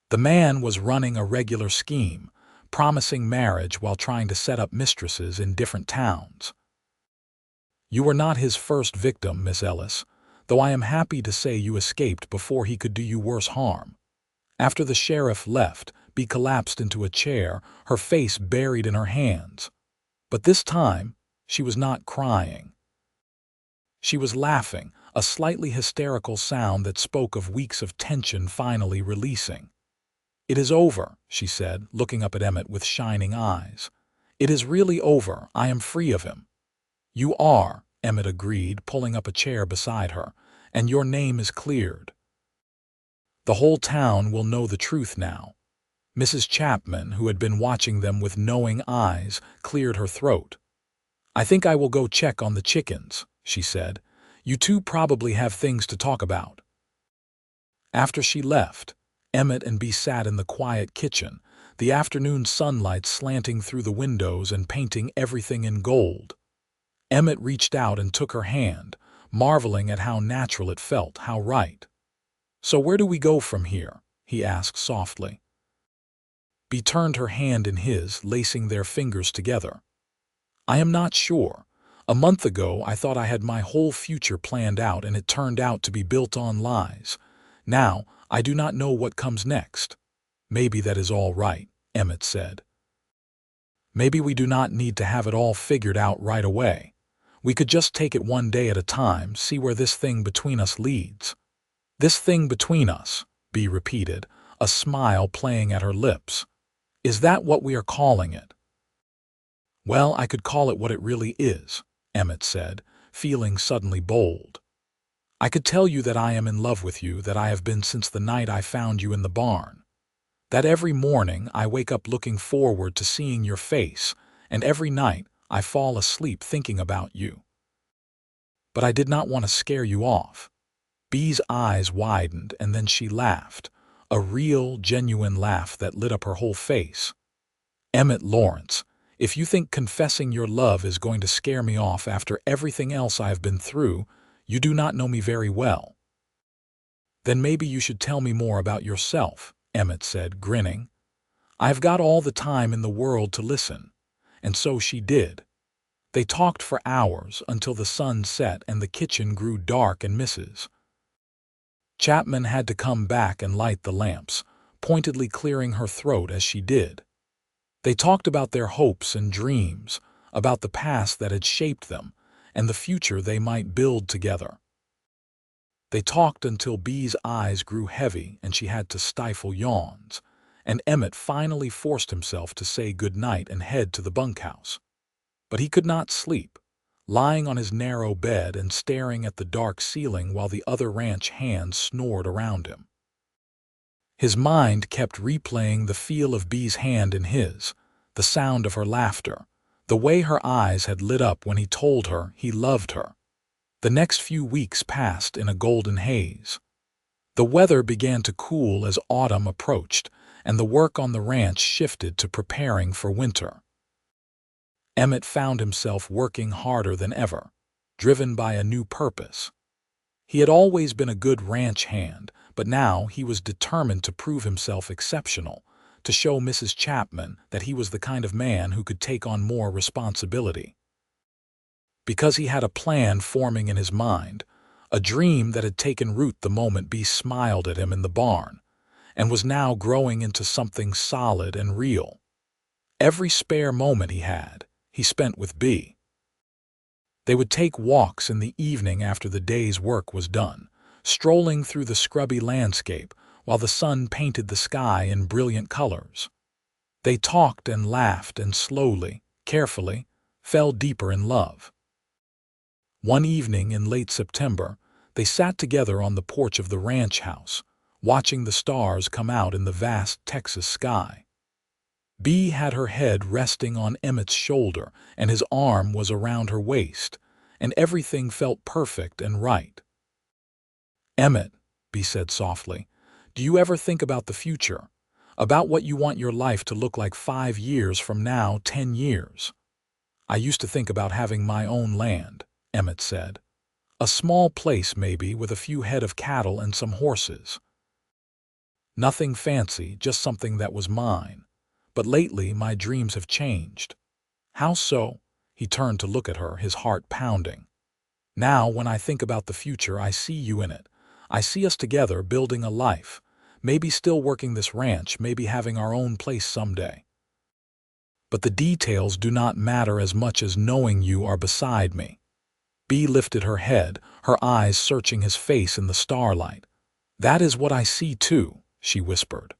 The man was running a regular scheme, promising marriage while trying to set up mistresses in different towns. You were not his first victim, Miss Ellis, though I am happy to say you escaped before he could do you worse harm." After the sheriff left, Bee collapsed into a chair, her face buried in her hands. But this time, she was not crying. She was laughing, a slightly hysterical sound that spoke of weeks of tension finally releasing. "It is over," she said, looking up at Emmett with shining eyes. "It is really over. I am free of him." "You are," Emmett agreed, pulling up a chair beside her, "and your name is cleared. The whole town will know the truth now." Mrs. Chapman, who had been watching them with knowing eyes, cleared her throat. "I think I will go check on the chickens," she said. "You two probably have things to talk about." After she left, Emmett and Bee sat in the quiet kitchen, the afternoon sunlight slanting through the windows and painting everything in gold. Emmett reached out and took her hand, marveling at how natural it felt, how right. "So where do we go from here?" he asked softly. Bee turned her hand in his, lacing their fingers together. "I am not sure. A month ago I thought I had my whole future planned out, and it turned out to be built on lies. Now I do not know what comes next." "Maybe that is all right," Emmett said. "Maybe we do not need to have it all figured out right away. We could just take it one day at a time, see where this thing between us leads." "This thing between us," Bee repeated, a smile playing at her lips. "Is that what we are calling it?" "Well, I could call it what it really is," Emmett said, feeling suddenly bold. "I could tell you that I am in love with you, that I have been since the night I found you in the barn. That every morning I wake up looking forward to seeing your face, and every night I fall asleep thinking about you." But I did not want to scare you off. Bee's eyes widened, and then she laughed, a real, genuine laugh that lit up her whole face. "Emmett Lawrence, if you think confessing your love is going to scare me off after everything else I have been through, you do not know me very well." "Then maybe you should tell me more about yourself," Emmett said, grinning. "I've got all the time in the world to listen." And so she did. They talked for hours until the sun set and the kitchen grew dark and Mrs. Chapman had to come back and light the lamps, pointedly clearing her throat as she did. They talked about their hopes and dreams, about the past that had shaped them, and the future they might build together. They talked until Bee's eyes grew heavy and she had to stifle yawns, and Emmett finally forced himself to say good night and head to the bunkhouse. But he could not sleep, lying on his narrow bed and staring at the dark ceiling while the other ranch hands snored around him. His mind kept replaying the feel of Bee's hand in his, the sound of her laughter, the way her eyes had lit up when he told her he loved her. The next few weeks passed in a golden haze. The weather began to cool as autumn approached, and the work on the ranch shifted to preparing for winter. Emmett found himself working harder than ever, driven by a new purpose. He had always been a good ranch hand, but now he was determined to prove himself exceptional, to show Mrs. Chapman that he was the kind of man who could take on more responsibility. Because he had a plan forming in his mind, a dream that had taken root the moment Bee smiled at him in the barn, and was now growing into something solid and real. Every spare moment he had, he spent with Bee. They would take walks in the evening after the day's work was done, strolling through the scrubby landscape while the sun painted the sky in brilliant colors. They talked and laughed and slowly, carefully, fell deeper in love. One evening in late September, they sat together on the porch of the ranch house, watching the stars come out in the vast Texas sky. Bee had her head resting on Emmett's shoulder, and his arm was around her waist, and everything felt perfect and right. "Emmett," Bee said softly, "do you ever think about the future? About what you want your life to look like 5 years from now, 10 years?" "I used to think about having my own land," Emmett said. "A small place maybe, with a few head of cattle and some horses. Nothing fancy, just something that was mine. But lately my dreams have changed." "How so?" He turned to look at her, his heart pounding. "Now, when I think about the future, I see you in it. I see us together building a life, maybe still working this ranch, maybe having our own place someday. But the details do not matter as much as knowing you are beside me." Bee lifted her head, her eyes searching his face in the starlight. "That is what I see too," she whispered.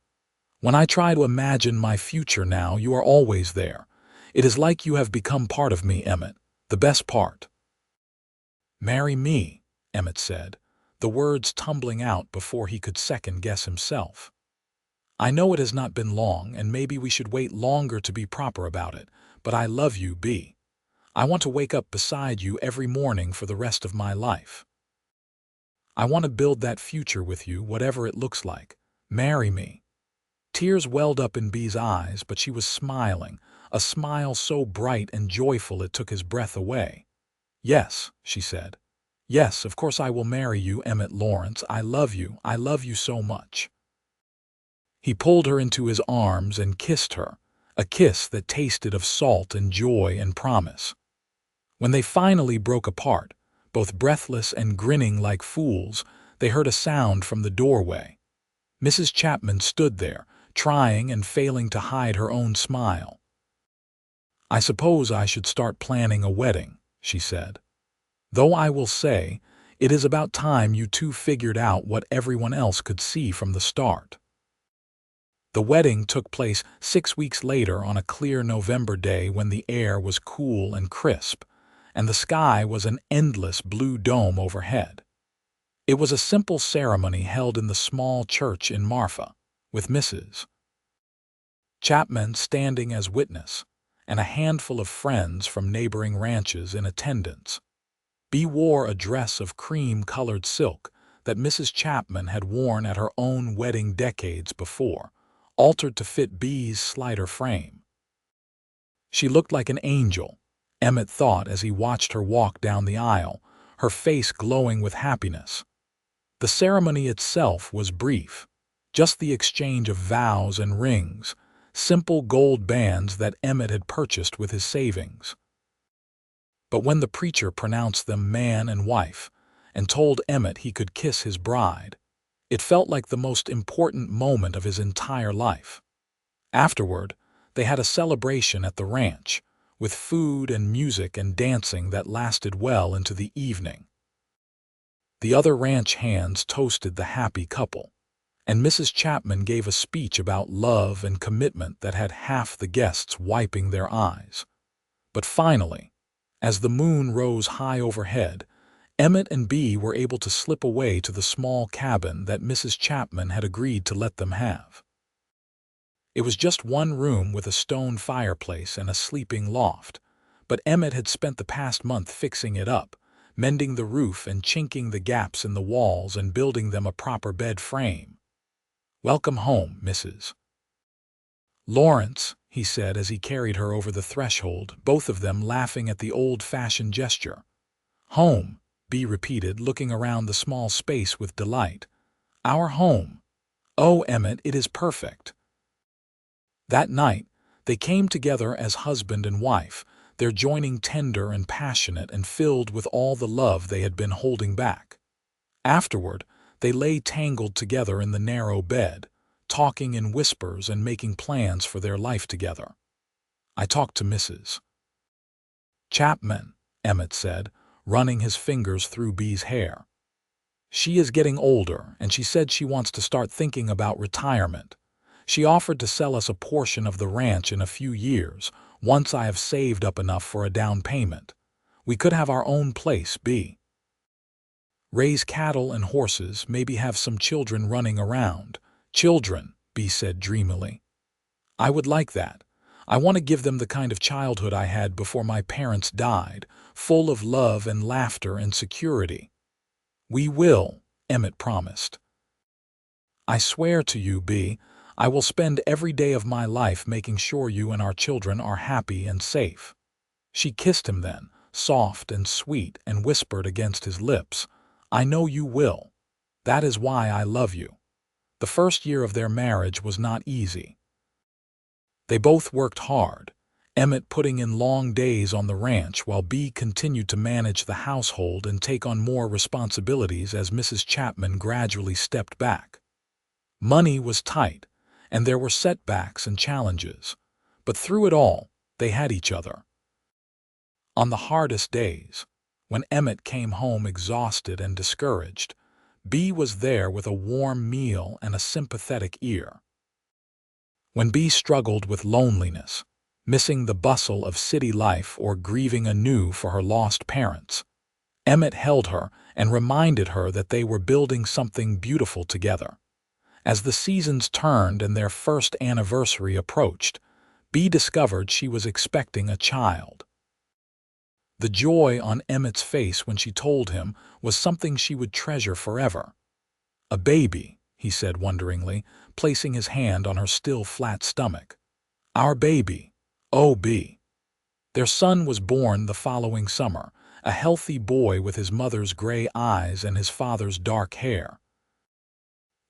"When I try to imagine my future now, you are always there. It is like you have become part of me, Emmett, the best part." "Marry me," Emmett said, the words tumbling out before he could second-guess himself. "I know it has not been long, and maybe we should wait longer to be proper about it, but I love you, Bee. I want to wake up beside you every morning for the rest of my life. I want to build that future with you, whatever it looks like. Marry me." Tears welled up in Bee's eyes, but she was smiling, a smile so bright and joyful it took his breath away. "Yes," she said. "Yes, of course I will marry you, Emmett Lawrence. I love you so much." He pulled her into his arms and kissed her, a kiss that tasted of salt and joy and promise. When they finally broke apart, both breathless and grinning like fools, they heard a sound from the doorway. Mrs. Chapman stood there, trying and failing to hide her own smile. "I suppose I should start planning a wedding," she said. "Though I will say, it is about time you two figured out what everyone else could see from the start." The wedding took place 6 weeks later on a clear November day when the air was cool and crisp, and the sky was an endless blue dome overhead. It was a simple ceremony held in the small church in Marfa, with Mrs. Chapman standing as witness, and a handful of friends from neighboring ranches in attendance. Bee wore a dress of cream-colored silk that Mrs. Chapman had worn at her own wedding decades before, altered to fit Bee's slighter frame. She looked like an angel, Emmett thought as he watched her walk down the aisle, her face glowing with happiness. The ceremony itself was brief, just the exchange of vows and rings, simple gold bands that Emmett had purchased with his savings. But when the preacher pronounced them man and wife, and told Emmett he could kiss his bride, it felt like the most important moment of his entire life. Afterward, they had a celebration at the ranch, with food and music and dancing that lasted well into the evening. The other ranch hands toasted the happy couple, and Mrs. Chapman gave a speech about love and commitment that had half the guests wiping their eyes. But finally, as the moon rose high overhead, Emmett and Bee were able to slip away to the small cabin that Mrs. Chapman had agreed to let them have. It was just one room with a stone fireplace and a sleeping loft, but Emmett had spent the past month fixing it up, mending the roof and chinking the gaps in the walls and building them a proper bed frame. "Welcome home, Mrs. "Lawrence," he said as he carried her over the threshold, both of them laughing at the old-fashioned gesture. "Home," Bea repeated, looking around the small space with delight. "Our home. Oh, Emmett, it is perfect." That night, they came together as husband and wife, their joining tender and passionate and filled with all the love they had been holding back. Afterward, they lay tangled together in the narrow bed, talking in whispers and making plans for their life together. I talked to Mrs. Chapman, Emmett said, running his fingers through Bea's hair. "She is getting older, and she said she wants to start thinking about retirement. She offered to sell us a portion of the ranch in a few years, once I have saved up enough for a down payment. We could have our own place, Bea. Raise cattle and horses, maybe have some children running around." "Children," Bea said dreamily. "I would like that. I want to give them the kind of childhood I had before my parents died, full of love and laughter and security." "We will," Emmett promised. "I swear to you, Bea, I will spend every day of my life making sure you and our children are happy and safe." She kissed him then, soft and sweet, and whispered against his lips, "I know you will. That is why I love you." The first year of their marriage was not easy. They both worked hard, Emmett putting in long days on the ranch while Bea continued to manage the household and take on more responsibilities as Mrs. Chapman gradually stepped back. Money was tight, and there were setbacks and challenges, but through it all, they had each other. On the hardest days, when Emmett came home exhausted and discouraged, Bea was there with a warm meal and a sympathetic ear. When Bea struggled with loneliness, missing the bustle of city life or grieving anew for her lost parents, Emmett held her and reminded her that they were building something beautiful together. As the seasons turned and their first anniversary approached, Bea discovered she was expecting a child. The joy on Emmett's face when she told him was something she would treasure forever. "A baby," he said wonderingly, placing his hand on her still flat stomach. "Our baby. Oh, Bea." Their son was born the following summer, a healthy boy with his mother's gray eyes and his father's dark hair.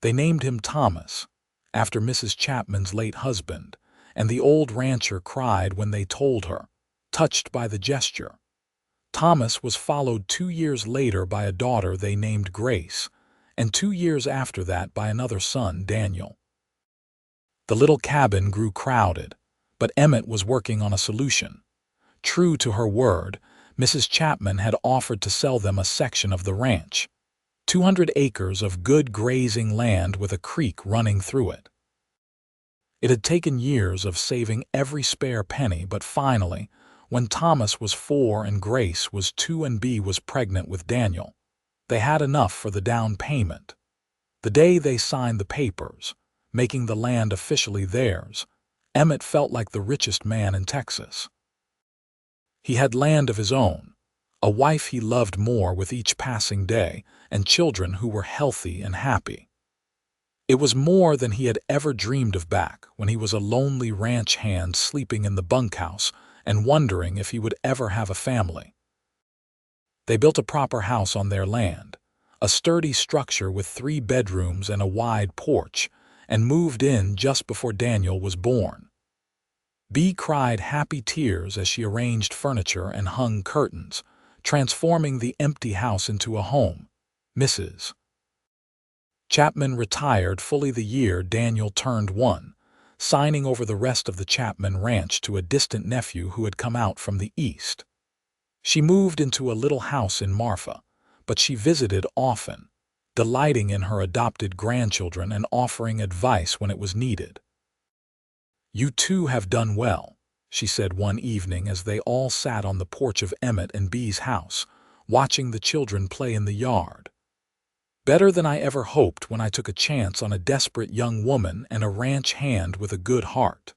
They named him Thomas, after Mrs. Chapman's late husband, and the old rancher cried when they told her, touched by the gesture. Thomas was followed 2 years later by a daughter they named Grace, and 2 years after that by another son, Daniel. The little cabin grew crowded, but Emmett was working on a solution. True to her word, Mrs. Chapman had offered to sell them a section of the ranch, 200 acres of good grazing land with a creek running through it. It had taken years of saving every spare penny, but finally, when Thomas was 4 and Grace was 2 and Bea was pregnant with Daniel, they had enough for the down payment. The day they signed the papers, making the land officially theirs, Emmett felt like the richest man in Texas. He had land of his own, a wife he loved more with each passing day, and children who were healthy and happy. It was more than he had ever dreamed of back when he was a lonely ranch hand sleeping in the bunkhouse and wondering if he would ever have a family. They built a proper house on their land, a sturdy structure with 3 bedrooms and a wide porch, and moved in just before Daniel was born. Bea cried happy tears as she arranged furniture and hung curtains, transforming the empty house into a home. Mrs. Chapman retired fully the year Daniel turned 1, signing over the rest of the Chapman Ranch to a distant nephew who had come out from the east. She moved into a little house in Marfa, but she visited often, delighting in her adopted grandchildren and offering advice when it was needed. "You two have done well," she said one evening as they all sat on the porch of Emmett and Bea's house, watching the children play in the yard. "Better than I ever hoped when I took a chance on a desperate young woman and a ranch hand with a good heart."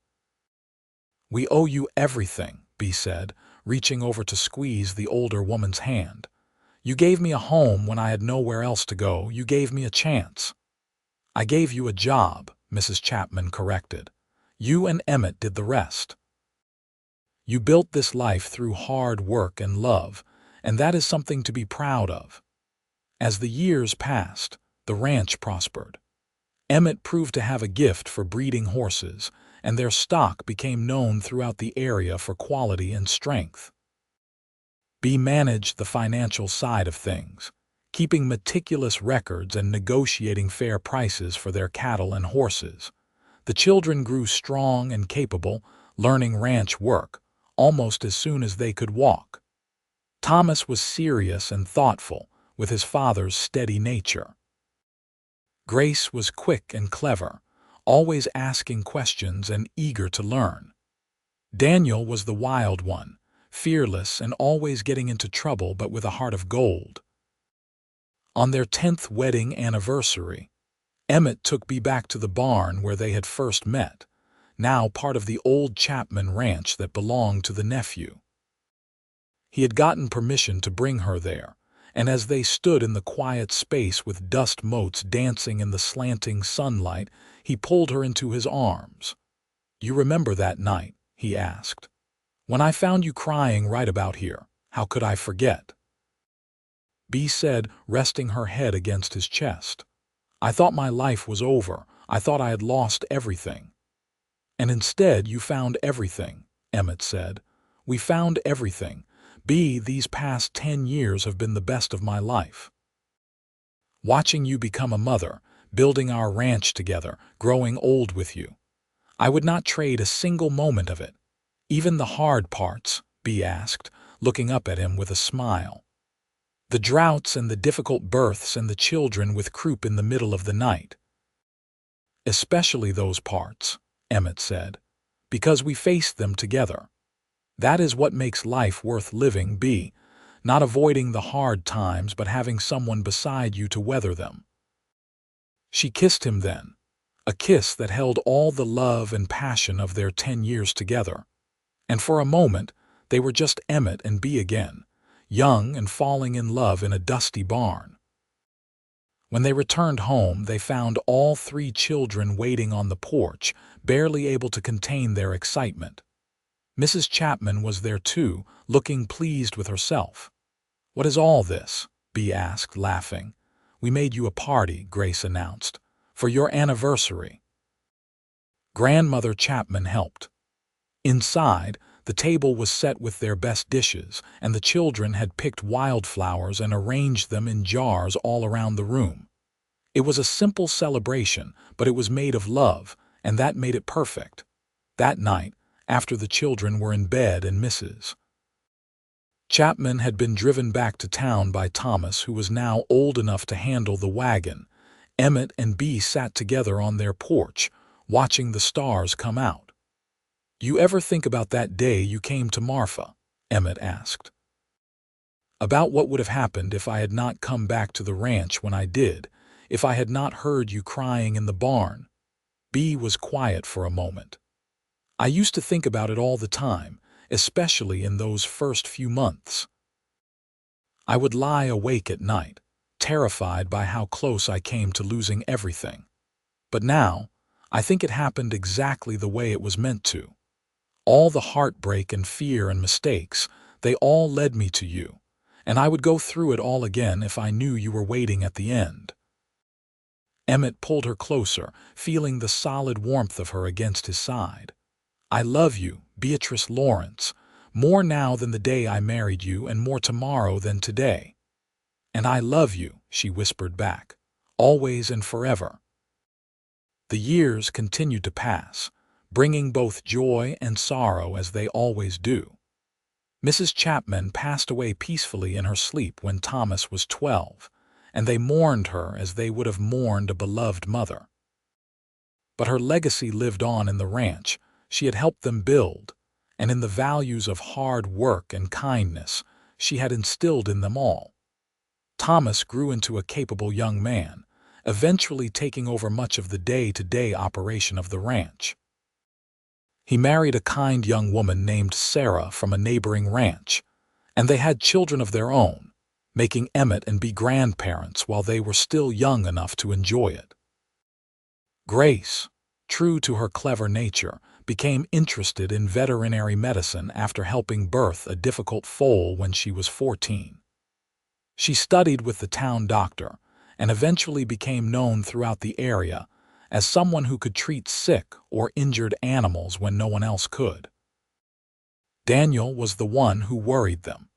"We owe you everything," Bea said, reaching over to squeeze the older woman's hand. "You gave me a home when I had nowhere else to go. You gave me a chance." "I gave you a job," Mrs. Chapman corrected. You and Emmett did the rest. You built this life through hard work and love, and that is something to be proud of. As the years passed, the ranch prospered. Emmett proved to have a gift for breeding horses, and their stock became known throughout the area for quality and strength. Bea managed the financial side of things, keeping meticulous records and negotiating fair prices for their cattle and horses. The children grew strong and capable, learning ranch work, almost as soon as they could walk. Thomas was serious and thoughtful, with his father's steady nature. Grace was quick and clever, always asking questions and eager to learn. Daniel was the wild one, fearless and always getting into trouble but with a heart of gold. On their 10th wedding anniversary, Emmett took Bea back to the barn where they had first met, now part of the old Chapman Ranch that belonged to the nephew. He had gotten permission to bring her there, and as they stood in the quiet space with dust motes dancing in the slanting sunlight, he pulled her into his arms. "You remember that night?" he asked. "When I found you crying right about here, how could I forget?" Bea said, resting her head against his chest. "I thought my life was over. I thought I had lost everything." "And instead you found everything," Emmett said. "We found everything. Bea, these past 10 years have been the best of my life. Watching you become a mother, building our ranch together, growing old with you. I would not trade a single moment of it. Even the hard parts," Bea asked, looking up at him with a smile. "The droughts and the difficult births and the children with croup in the middle of the night." "Especially those parts," Emmett said, "because we faced them together. That is what makes life worth living, Bea, not avoiding the hard times but having someone beside you to weather them." She kissed him then, a kiss that held all the love and passion of their 10 years together. And for a moment, they were just Emmett and Bea again, young and falling in love in a dusty barn. When they returned home, they found all 3 children waiting on the porch, barely able to contain their excitement. Mrs. Chapman was there too, looking pleased with herself. "What is all this?" Bea asked, laughing. "We made you a party," Grace announced, "for your anniversary." Grandmother Chapman helped. Inside, the table was set with their best dishes, and the children had picked wildflowers and arranged them in jars all around the room. It was a simple celebration, but it was made of love, and that made it perfect. That night, after the children were in bed and Mrs. Chapman had been driven back to town by Thomas, who was now old enough to handle the wagon, Emmett and Bea sat together on their porch, watching the stars come out. "You ever think about that day you came to Marfa?" Emmett asked. "About what would have happened if I had not come back to the ranch when I did, if I had not heard you crying in the barn?" Bea was quiet for a moment. "I used to think about it all the time, especially in those first few months. I would lie awake at night, terrified by how close I came to losing everything. But now, I think it happened exactly the way it was meant to. All the heartbreak and fear and mistakes, they all led me to you, and I would go through it all again if I knew you were waiting at the end." Emmett pulled her closer, feeling the solid warmth of her against his side. "I love you, Beatrice Lawrence, more now than the day I married you and more tomorrow than today." "And I love you," she whispered back, "always and forever." The years continued to pass, bringing both joy and sorrow as they always do. Mrs. Chapman passed away peacefully in her sleep when Thomas was 12, and they mourned her as they would have mourned a beloved mother. But her legacy lived on in the ranch she had helped them build, and in the values of hard work and kindness she had instilled in them all. Thomas grew into a capable young man, eventually taking over much of the day-to-day operation of the ranch. He married a kind young woman named Sarah from a neighboring ranch, and they had children of their own, making Emmett and Bea grandparents while they were still young enough to enjoy it. Grace, true to her clever nature, became interested in veterinary medicine after helping birth a difficult foal when she was 14. She studied with the town doctor and eventually became known throughout the area as someone who could treat sick or injured animals when no one else could. Daniel was the one who worried them.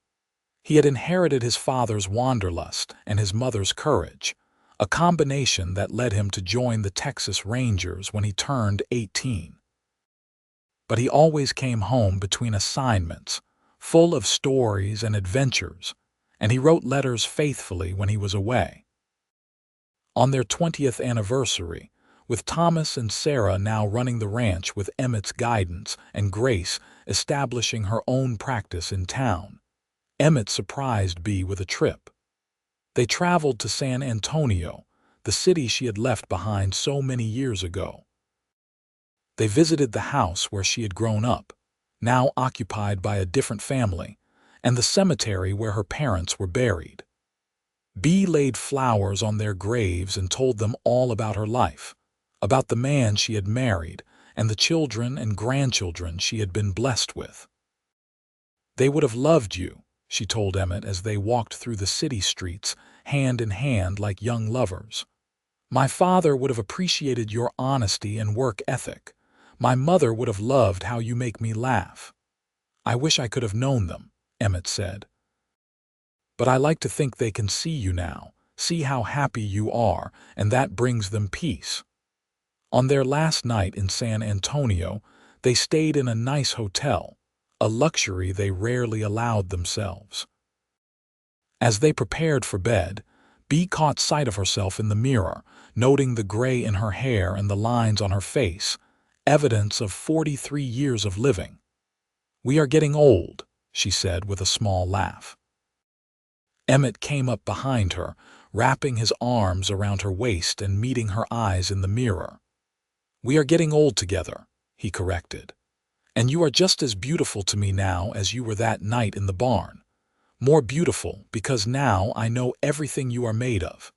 He had inherited his father's wanderlust and his mother's courage, a combination that led him to join the Texas Rangers when he turned 18. But he always came home between assignments, full of stories and adventures, and he wrote letters faithfully when he was away. On their 20th anniversary, with Thomas and Sarah now running the ranch with Emmett's guidance and Grace establishing her own practice in town, Emmett surprised Bea with a trip. They traveled to San Antonio, the city she had left behind so many years ago. They visited the house where she had grown up, now occupied by a different family, and the cemetery where her parents were buried. Bea laid flowers on their graves and told them all about her life, about the man she had married and the children and grandchildren she had been blessed with. "They would have loved you," she told Emmett as they walked through the city streets, hand in hand like young lovers. "My father would have appreciated your honesty and work ethic. My mother would have loved how you make me laugh." "I wish I could have known them," Emmett said. "But I like to think they can see you now, see how happy you are, and that brings them peace." On their last night in San Antonio, they stayed in a nice hotel, a luxury they rarely allowed themselves. As they prepared for bed, Bea caught sight of herself in the mirror, noting the gray in her hair and the lines on her face, evidence of 43 years of living. "We are getting old," she said with a small laugh. Emmett came up behind her, wrapping his arms around her waist and meeting her eyes in the mirror. "We are getting old together," he corrected. "And you are just as beautiful to me now as you were that night in the barn. More beautiful because now I know everything you are made of.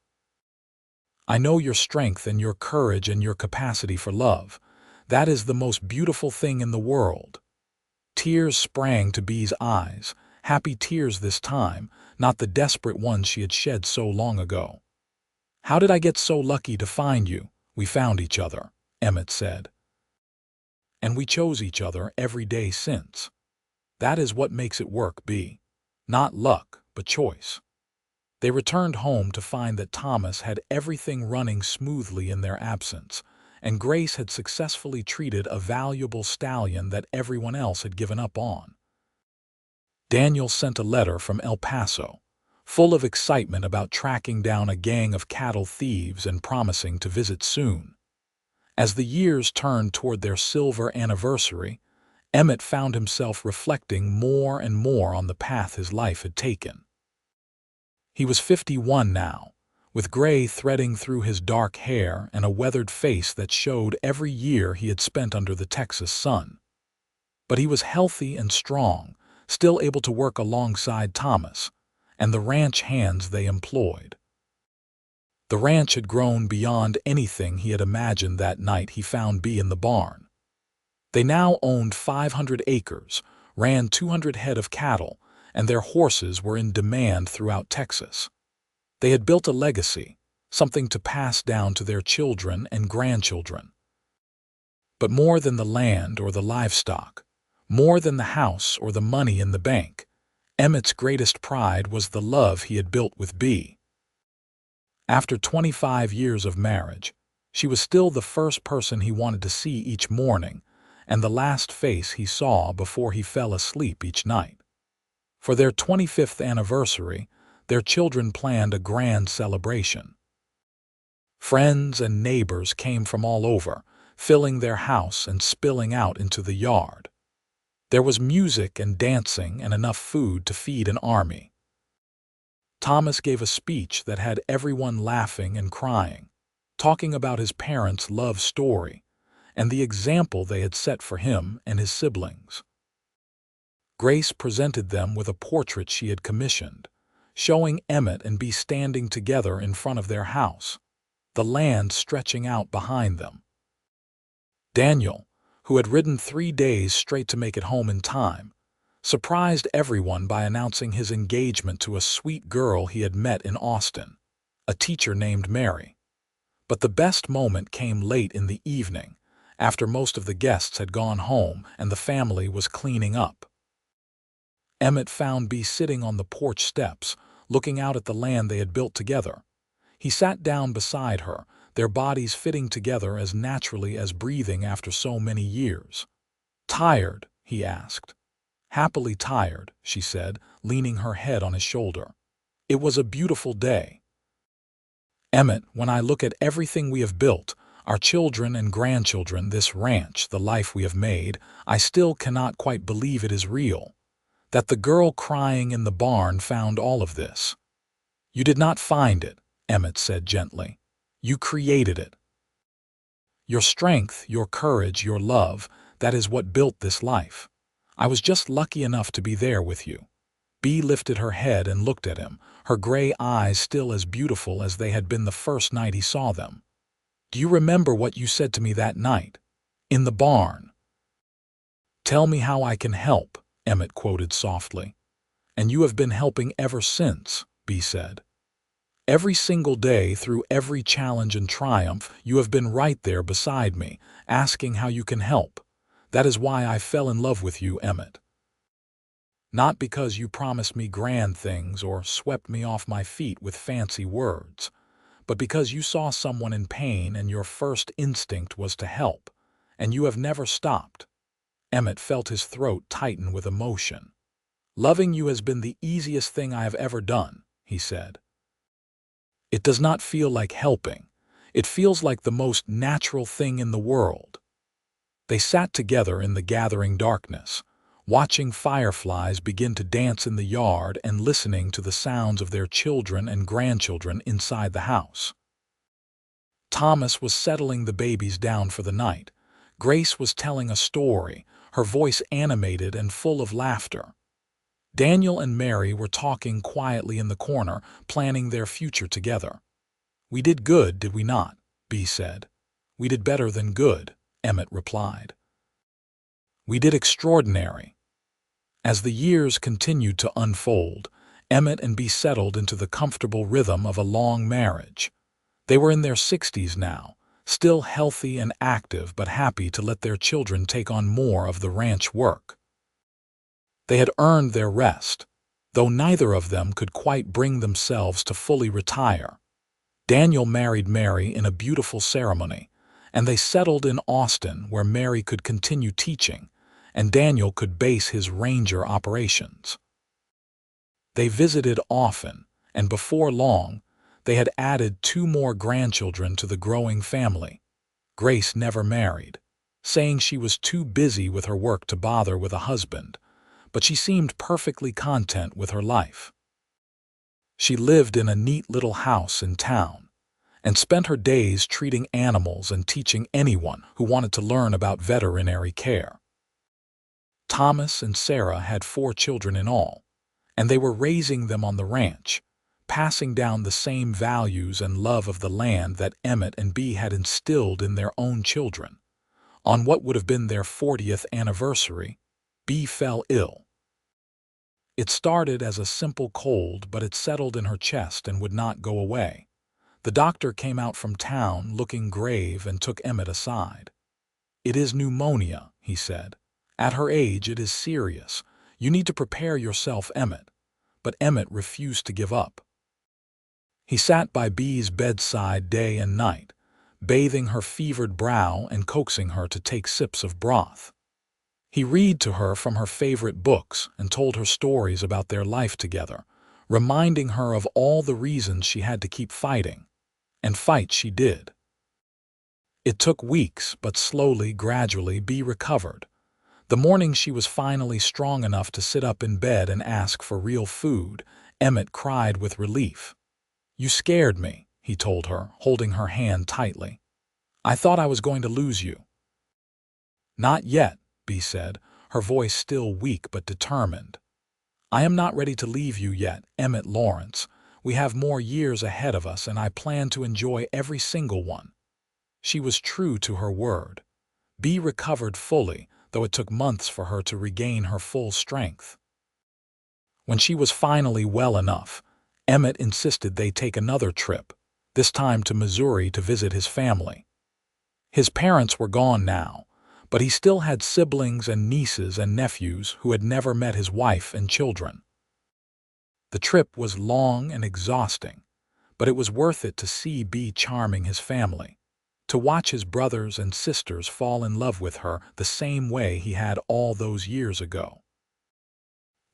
I know your strength and your courage and your capacity for love. That is the most beautiful thing in the world." Tears sprang to Bea's eyes, happy tears this time, not the desperate ones she had shed so long ago. "How did I get so lucky to find you? We found each other," Emmett said. "And we chose each other every day since. That is what makes it work, Bea. Not luck, but choice." They returned home to find that Thomas had everything running smoothly in their absence, and Grace had successfully treated a valuable stallion that everyone else had given up on. Daniel sent a letter from El Paso, full of excitement about tracking down a gang of cattle thieves and promising to visit soon. As the years turned toward their silver anniversary, Emmett found himself reflecting more and more on the path his life had taken. He was 51 now, with gray threading through his dark hair and a weathered face that showed every year he had spent under the Texas sun. But he was healthy and strong, still able to work alongside Thomas and the ranch hands they employed. The ranch had grown beyond anything he had imagined that night he found Bea in the barn. They now owned 500 acres, ran 200 head of cattle, and their horses were in demand throughout Texas. They had built a legacy, something to pass down to their children and grandchildren. But more than the land or the livestock, more than the house or the money in the bank, Emmett's greatest pride was the love he had built with Bea. After 25 years of marriage, she was still the first person he wanted to see each morning and the last face he saw before he fell asleep each night. For their 25th anniversary, their children planned a grand celebration. Friends and neighbors came from all over, filling their house and spilling out into the yard. There was music and dancing and enough food to feed an army. Thomas gave a speech that had everyone laughing and crying, talking about his parents' love story and the example they had set for him and his siblings. Grace presented them with a portrait she had commissioned, showing Emmett and Bea standing together in front of their house, the land stretching out behind them. Daniel, who had ridden 3 days straight to make it home in time, surprised everyone by announcing his engagement to a sweet girl he had met in Austin, a teacher named Mary. But the best moment came late in the evening, after most of the guests had gone home and the family was cleaning up. Emmett found Bea sitting on the porch steps, looking out at the land they had built together. He sat down beside her, their bodies fitting together as naturally as breathing after so many years. "Tired?" he asked. "Happily tired," she said, leaning her head on his shoulder. "It was a beautiful day. Emmett, when I look at everything we have built, our children and grandchildren, this ranch, the life we have made, I still cannot quite believe it is real. That the girl crying in the barn found all of this." "You did not find it," Emmett said gently. "You created it. Your strength, your courage, your love, that is what built this life. I was just lucky enough to be there with you." Bea lifted her head and looked at him, her gray eyes still as beautiful as they had been the first night he saw them. "Do you remember what you said to me that night? In the barn?" "Tell me how I can help," Emmett quoted softly. "And you have been helping ever since," Bea said. "Every single day, through every challenge and triumph, you have been right there beside me, asking how you can help. That is why I fell in love with you, Emmett. Not because you promised me grand things or swept me off my feet with fancy words, but because you saw someone in pain and your first instinct was to help, and you have never stopped." Emmett felt his throat tighten with emotion. "Loving you has been the easiest thing I have ever done," he said. "It does not feel like helping. It feels like the most natural thing in the world." They sat together in the gathering darkness, watching fireflies begin to dance in the yard and listening to the sounds of their children and grandchildren inside the house. Thomas was settling the babies down for the night. Grace was telling a story, her voice animated and full of laughter. Daniel and Mary were talking quietly in the corner, planning their future together. "We did good, did we not?" Bea said. "We did better than good," Emmett replied. "We did extraordinary." As the years continued to unfold, Emmett and Bea settled into the comfortable rhythm of a long marriage. They were in their 60s now, still healthy and active but happy to let their children take on more of the ranch work. They had earned their rest, though neither of them could quite bring themselves to fully retire. Daniel married Mary in a beautiful ceremony, and they settled in Austin where Mary could continue teaching, and Daniel could base his ranger operations. They visited often, and before long, they had added 2 more grandchildren to the growing family. Grace never married, saying she was too busy with her work to bother with a husband, but she seemed perfectly content with her life. She lived in a neat little house in town, and spent her days treating animals and teaching anyone who wanted to learn about veterinary care. Thomas and Sarah had 4 children in all, and they were raising them on the ranch, passing down the same values and love of the land that Emmett and Bea had instilled in their own children. On what would have been their 40th anniversary, Bea fell ill. It started as a simple cold, but it settled in her chest and would not go away. The doctor came out from town looking grave and took Emmett aside. "It is pneumonia," he said. "At her age, it is serious. You need to prepare yourself, Emmett." But Emmett refused to give up. He sat by Bea's bedside day and night, bathing her fevered brow and coaxing her to take sips of broth. He read to her from her favorite books and told her stories about their life together, reminding her of all the reasons she had to keep fighting. And fight she did. It took weeks, but slowly, gradually, Bea recovered. The morning she was finally strong enough to sit up in bed and ask for real food, Emmett cried with relief. "You scared me," he told her, holding her hand tightly. "I thought I was going to lose you." "Not yet," Bea said, her voice still weak but determined. "I am not ready to leave you yet, Emmett Lawrence. We have more years ahead of us, and I plan to enjoy every single one." She was true to her word. Bee recovered fully, though it took months for her to regain her full strength. When she was finally well enough, Emmett insisted they take another trip, this time to Missouri to visit his family. His parents were gone now, but he still had siblings and nieces and nephews who had never met his wife and children. The trip was long and exhausting, but it was worth it to see Bee charming his family, to watch his brothers and sisters fall in love with her the same way he had all those years ago.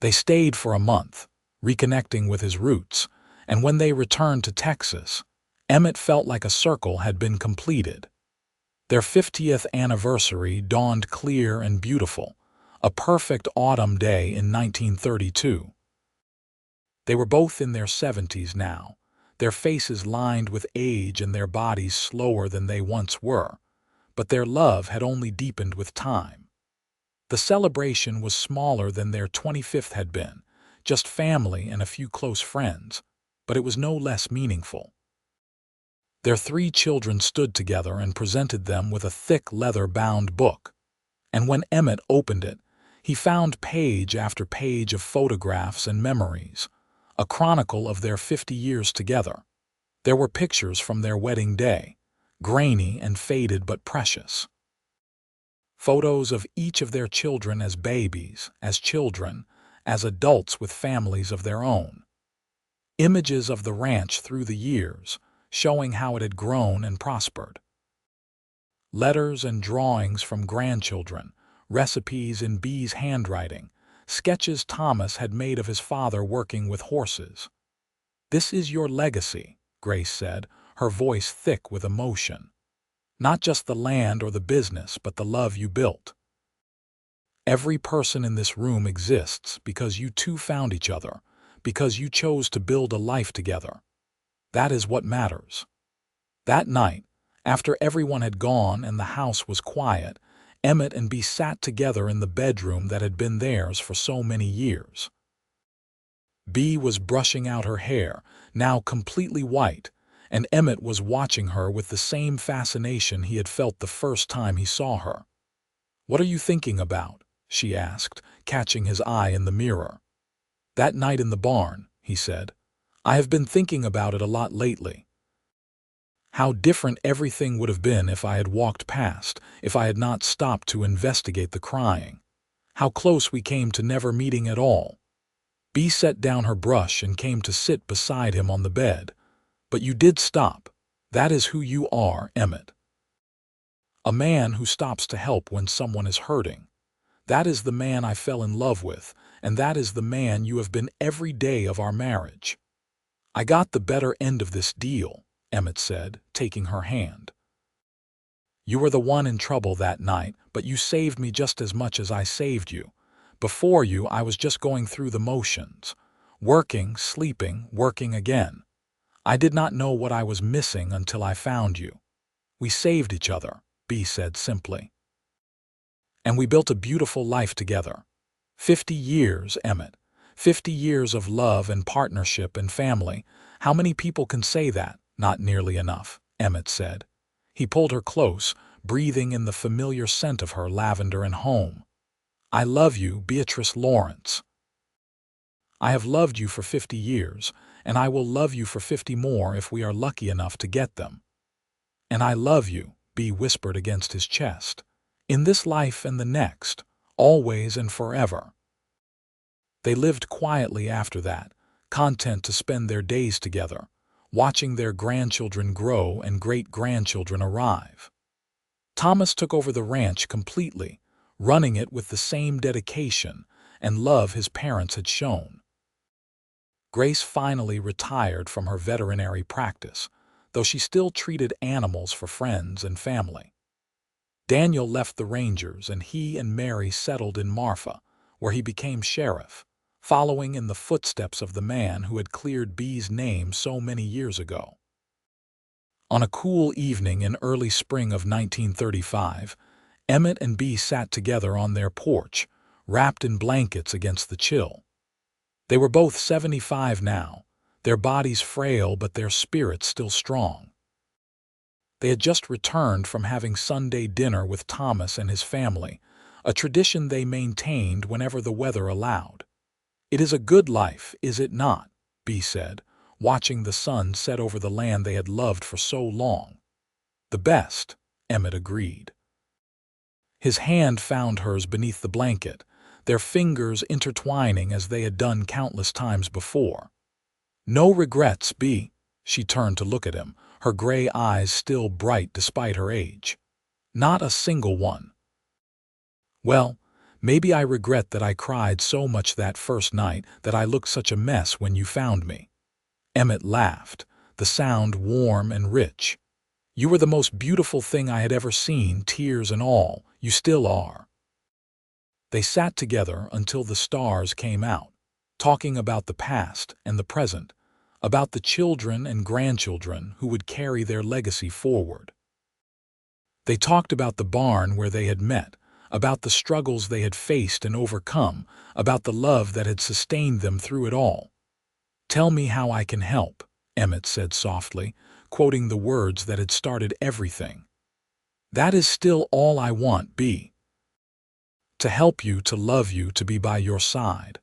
They stayed for a month, reconnecting with his roots, and when they returned to Texas, Emmett felt like a circle had been completed. Their 50th anniversary dawned clear and beautiful, a perfect autumn day in 1932. They were both in their 70s now, their faces lined with age and their bodies slower than they once were, but their love had only deepened with time. The celebration was smaller than their 25th had been, just family and a few close friends, but it was no less meaningful. Their 3 children stood together and presented them with a thick leather-bound book, and when Emmett opened it, he found page after page of photographs and memories, a chronicle of their 50 years together. There were pictures from their wedding day, grainy and faded but precious. Photos of each of their children as babies, as children, as adults with families of their own. Images of the ranch through the years, showing how it had grown and prospered. Letters and drawings from grandchildren, recipes in Bee's handwriting, sketches Thomas had made of his father working with horses. "This is your legacy," Grace said, her voice thick with emotion. "Not just the land or the business, but the love you built. Every person in this room exists because you two found each other, because you chose to build a life together. That is what matters." That night, after everyone had gone and the house was quiet, Emmett and Bee sat together in the bedroom that had been theirs for so many years. Bee was brushing out her hair, now completely white, and Emmett was watching her with the same fascination he had felt the first time he saw her. "What are you thinking about?" she asked, catching his eye in the mirror. "That night in the barn," he said. "I have been thinking about it a lot lately. How different everything would have been if I had walked past, if I had not stopped to investigate the crying. How close we came to never meeting at all." Bee set down her brush and came to sit beside him on the bed. "But you did stop. That is who you are, Emmett. A man who stops to help when someone is hurting. That is the man I fell in love with, and that is the man you have been every day of our marriage." "I got the better end of this deal," Emmett said, taking her hand. "You were the one in trouble that night, but you saved me just as much as I saved you. Before you, I was just going through the motions. Working, sleeping, working again. I did not know what I was missing until I found you. We saved each other," Bee said simply. "And we built a beautiful life together. 50 years, Emmett. 50 years of love and partnership and family. How many people can say that?" "Not nearly enough," Emmett said. He pulled her close, breathing in the familiar scent of her lavender and home. "I love you, Beatrice Lawrence. I have loved you for 50 years, and I will love you for 50 more if we are lucky enough to get them. And I love you," Bee whispered against his chest, "in this life and the next, always and forever." They lived quietly after that, content to spend their days together, watching their grandchildren grow and great-grandchildren arrive. Thomas took over the ranch completely, running it with the same dedication and love his parents had shown. Grace finally retired from her veterinary practice, though she still treated animals for friends and family. Daniel left the Rangers, and he and Mary settled in Marfa, where he became sheriff, following in the footsteps of the man who had cleared Bee's name so many years ago. On a cool evening in early spring of 1935, Emmett and Bee sat together on their porch, wrapped in blankets against the chill. They were both 75 now, their bodies frail but their spirits still strong. They had just returned from having Sunday dinner with Thomas and his family, a tradition they maintained whenever the weather allowed. "It is a good life, is it not?" Bea said, watching the sun set over the land they had loved for so long. "The best," Emmett agreed. His hand found hers beneath the blanket, their fingers intertwining as they had done countless times before. "No regrets, Bea." She turned to look at him, her gray eyes still bright despite her age. "Not a single one." "Well, maybe I regret that I cried so much that first night, that I looked such a mess when you found me." Emmett laughed, the sound warm and rich. "You were the most beautiful thing I had ever seen, tears and all. You still are." They sat together until the stars came out, talking about the past and the present, about the children and grandchildren who would carry their legacy forward. They talked about the barn where they had met, about the struggles they had faced and overcome, about the love that had sustained them through it all. "Tell me how I can help," Emmett said softly, quoting the words that had started everything. "That is still all I want, Bea. To help you, to love you, to be by your side."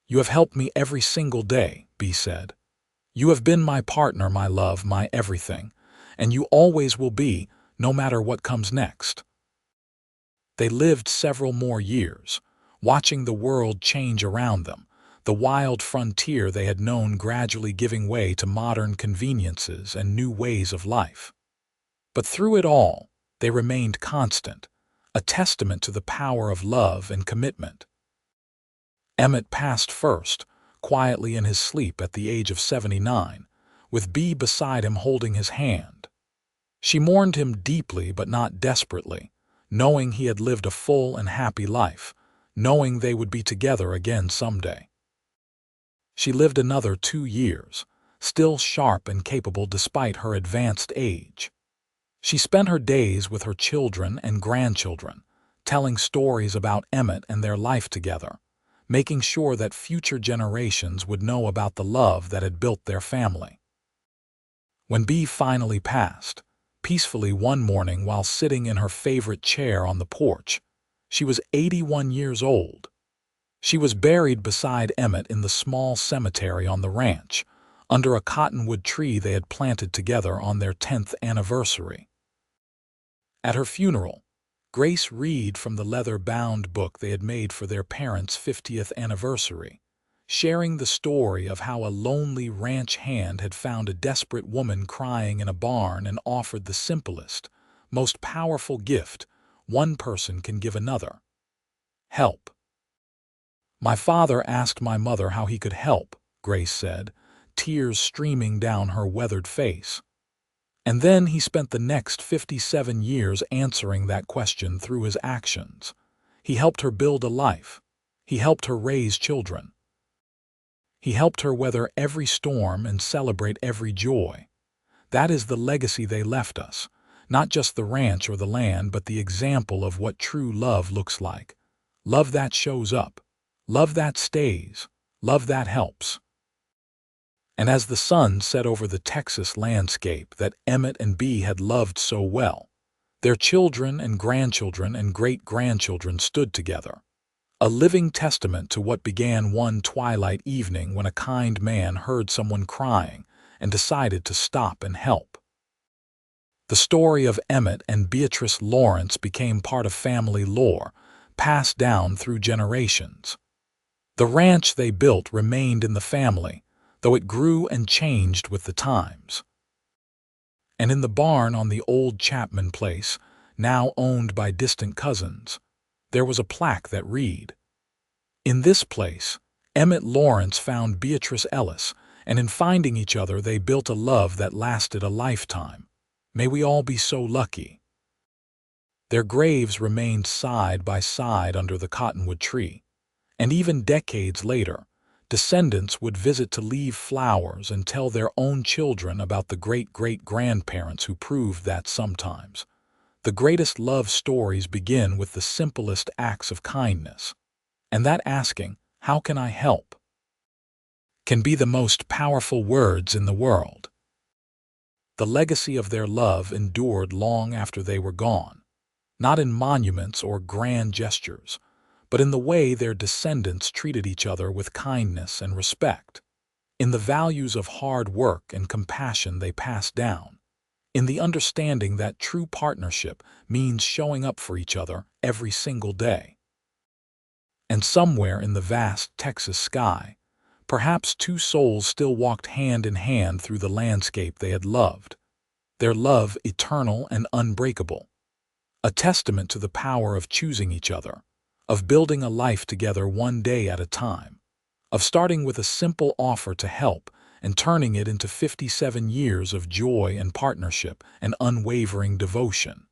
"You have helped me every single day," Bea said. "You have been my partner, my love, my everything, and you always will be, no matter what comes next." They lived several more years, watching the world change around them, the wild frontier they had known gradually giving way to modern conveniences and new ways of life. But through it all, they remained constant, a testament to the power of love and commitment. Emmett passed first, quietly in his sleep at the age of 79, with Bea beside him holding his hand. She mourned him deeply but not desperately, knowing he had lived a full and happy life, knowing they would be together again someday. She lived another 2 years, still sharp and capable despite her advanced age. She spent her days with her children and grandchildren, telling stories about Emmett and their life together, making sure that future generations would know about the love that had built their family. When Bea finally passed, peacefully one morning while sitting in her favorite chair on the porch, she was 81 years old. She was buried beside Emmett in the small cemetery on the ranch, under a cottonwood tree they had planted together on their 10th anniversary. At her funeral, Grace read from the leather-bound book they had made for their parents' 50th anniversary, sharing the story of how a lonely ranch hand had found a desperate woman crying in a barn and offered the simplest, most powerful gift one person can give another: help. "My father asked my mother how he could help," Grace said, tears streaming down her weathered face. "And then he spent the next 57 years answering that question through his actions. He helped her build a life. He helped her raise children. He helped her weather every storm and celebrate every joy. That is the legacy they left us, not just the ranch or the land, but the example of what true love looks like. Love that shows up. Love that stays. Love that helps." And as the sun set over the Texas landscape that Emmett and Bea had loved so well, their children and grandchildren and great-grandchildren stood together, a living testament to what began one twilight evening when a kind man heard someone crying and decided to stop and help. The story of Emmett and Beatrice Lawrence became part of family lore, passed down through generations. The ranch they built remained in the family, though it grew and changed with the times. And in the barn on the old Chapman place, now owned by distant cousins, there was a plaque that read, "In this place, Emmett Lawrence found Beatrice Ellis, and in finding each other they built a love that lasted a lifetime. May we all be so lucky." Their graves remained side by side under the cottonwood tree, and even decades later, descendants would visit to leave flowers and tell their own children about the great-great-grandparents who proved that sometimes the greatest love stories begin with the simplest acts of kindness, and that asking, "How can I help?" can be the most powerful words in the world. The legacy of their love endured long after they were gone, not in monuments or grand gestures, but in the way their descendants treated each other with kindness and respect, in the values of hard work and compassion they passed down, in the understanding that true partnership means showing up for each other every single day. And somewhere in the vast Texas sky, perhaps two souls still walked hand in hand through the landscape they had loved, their love eternal and unbreakable, a testament to the power of choosing each other, of building a life together one day at a time, of starting with a simple offer to help and turning it into 57 years of joy and partnership and unwavering devotion.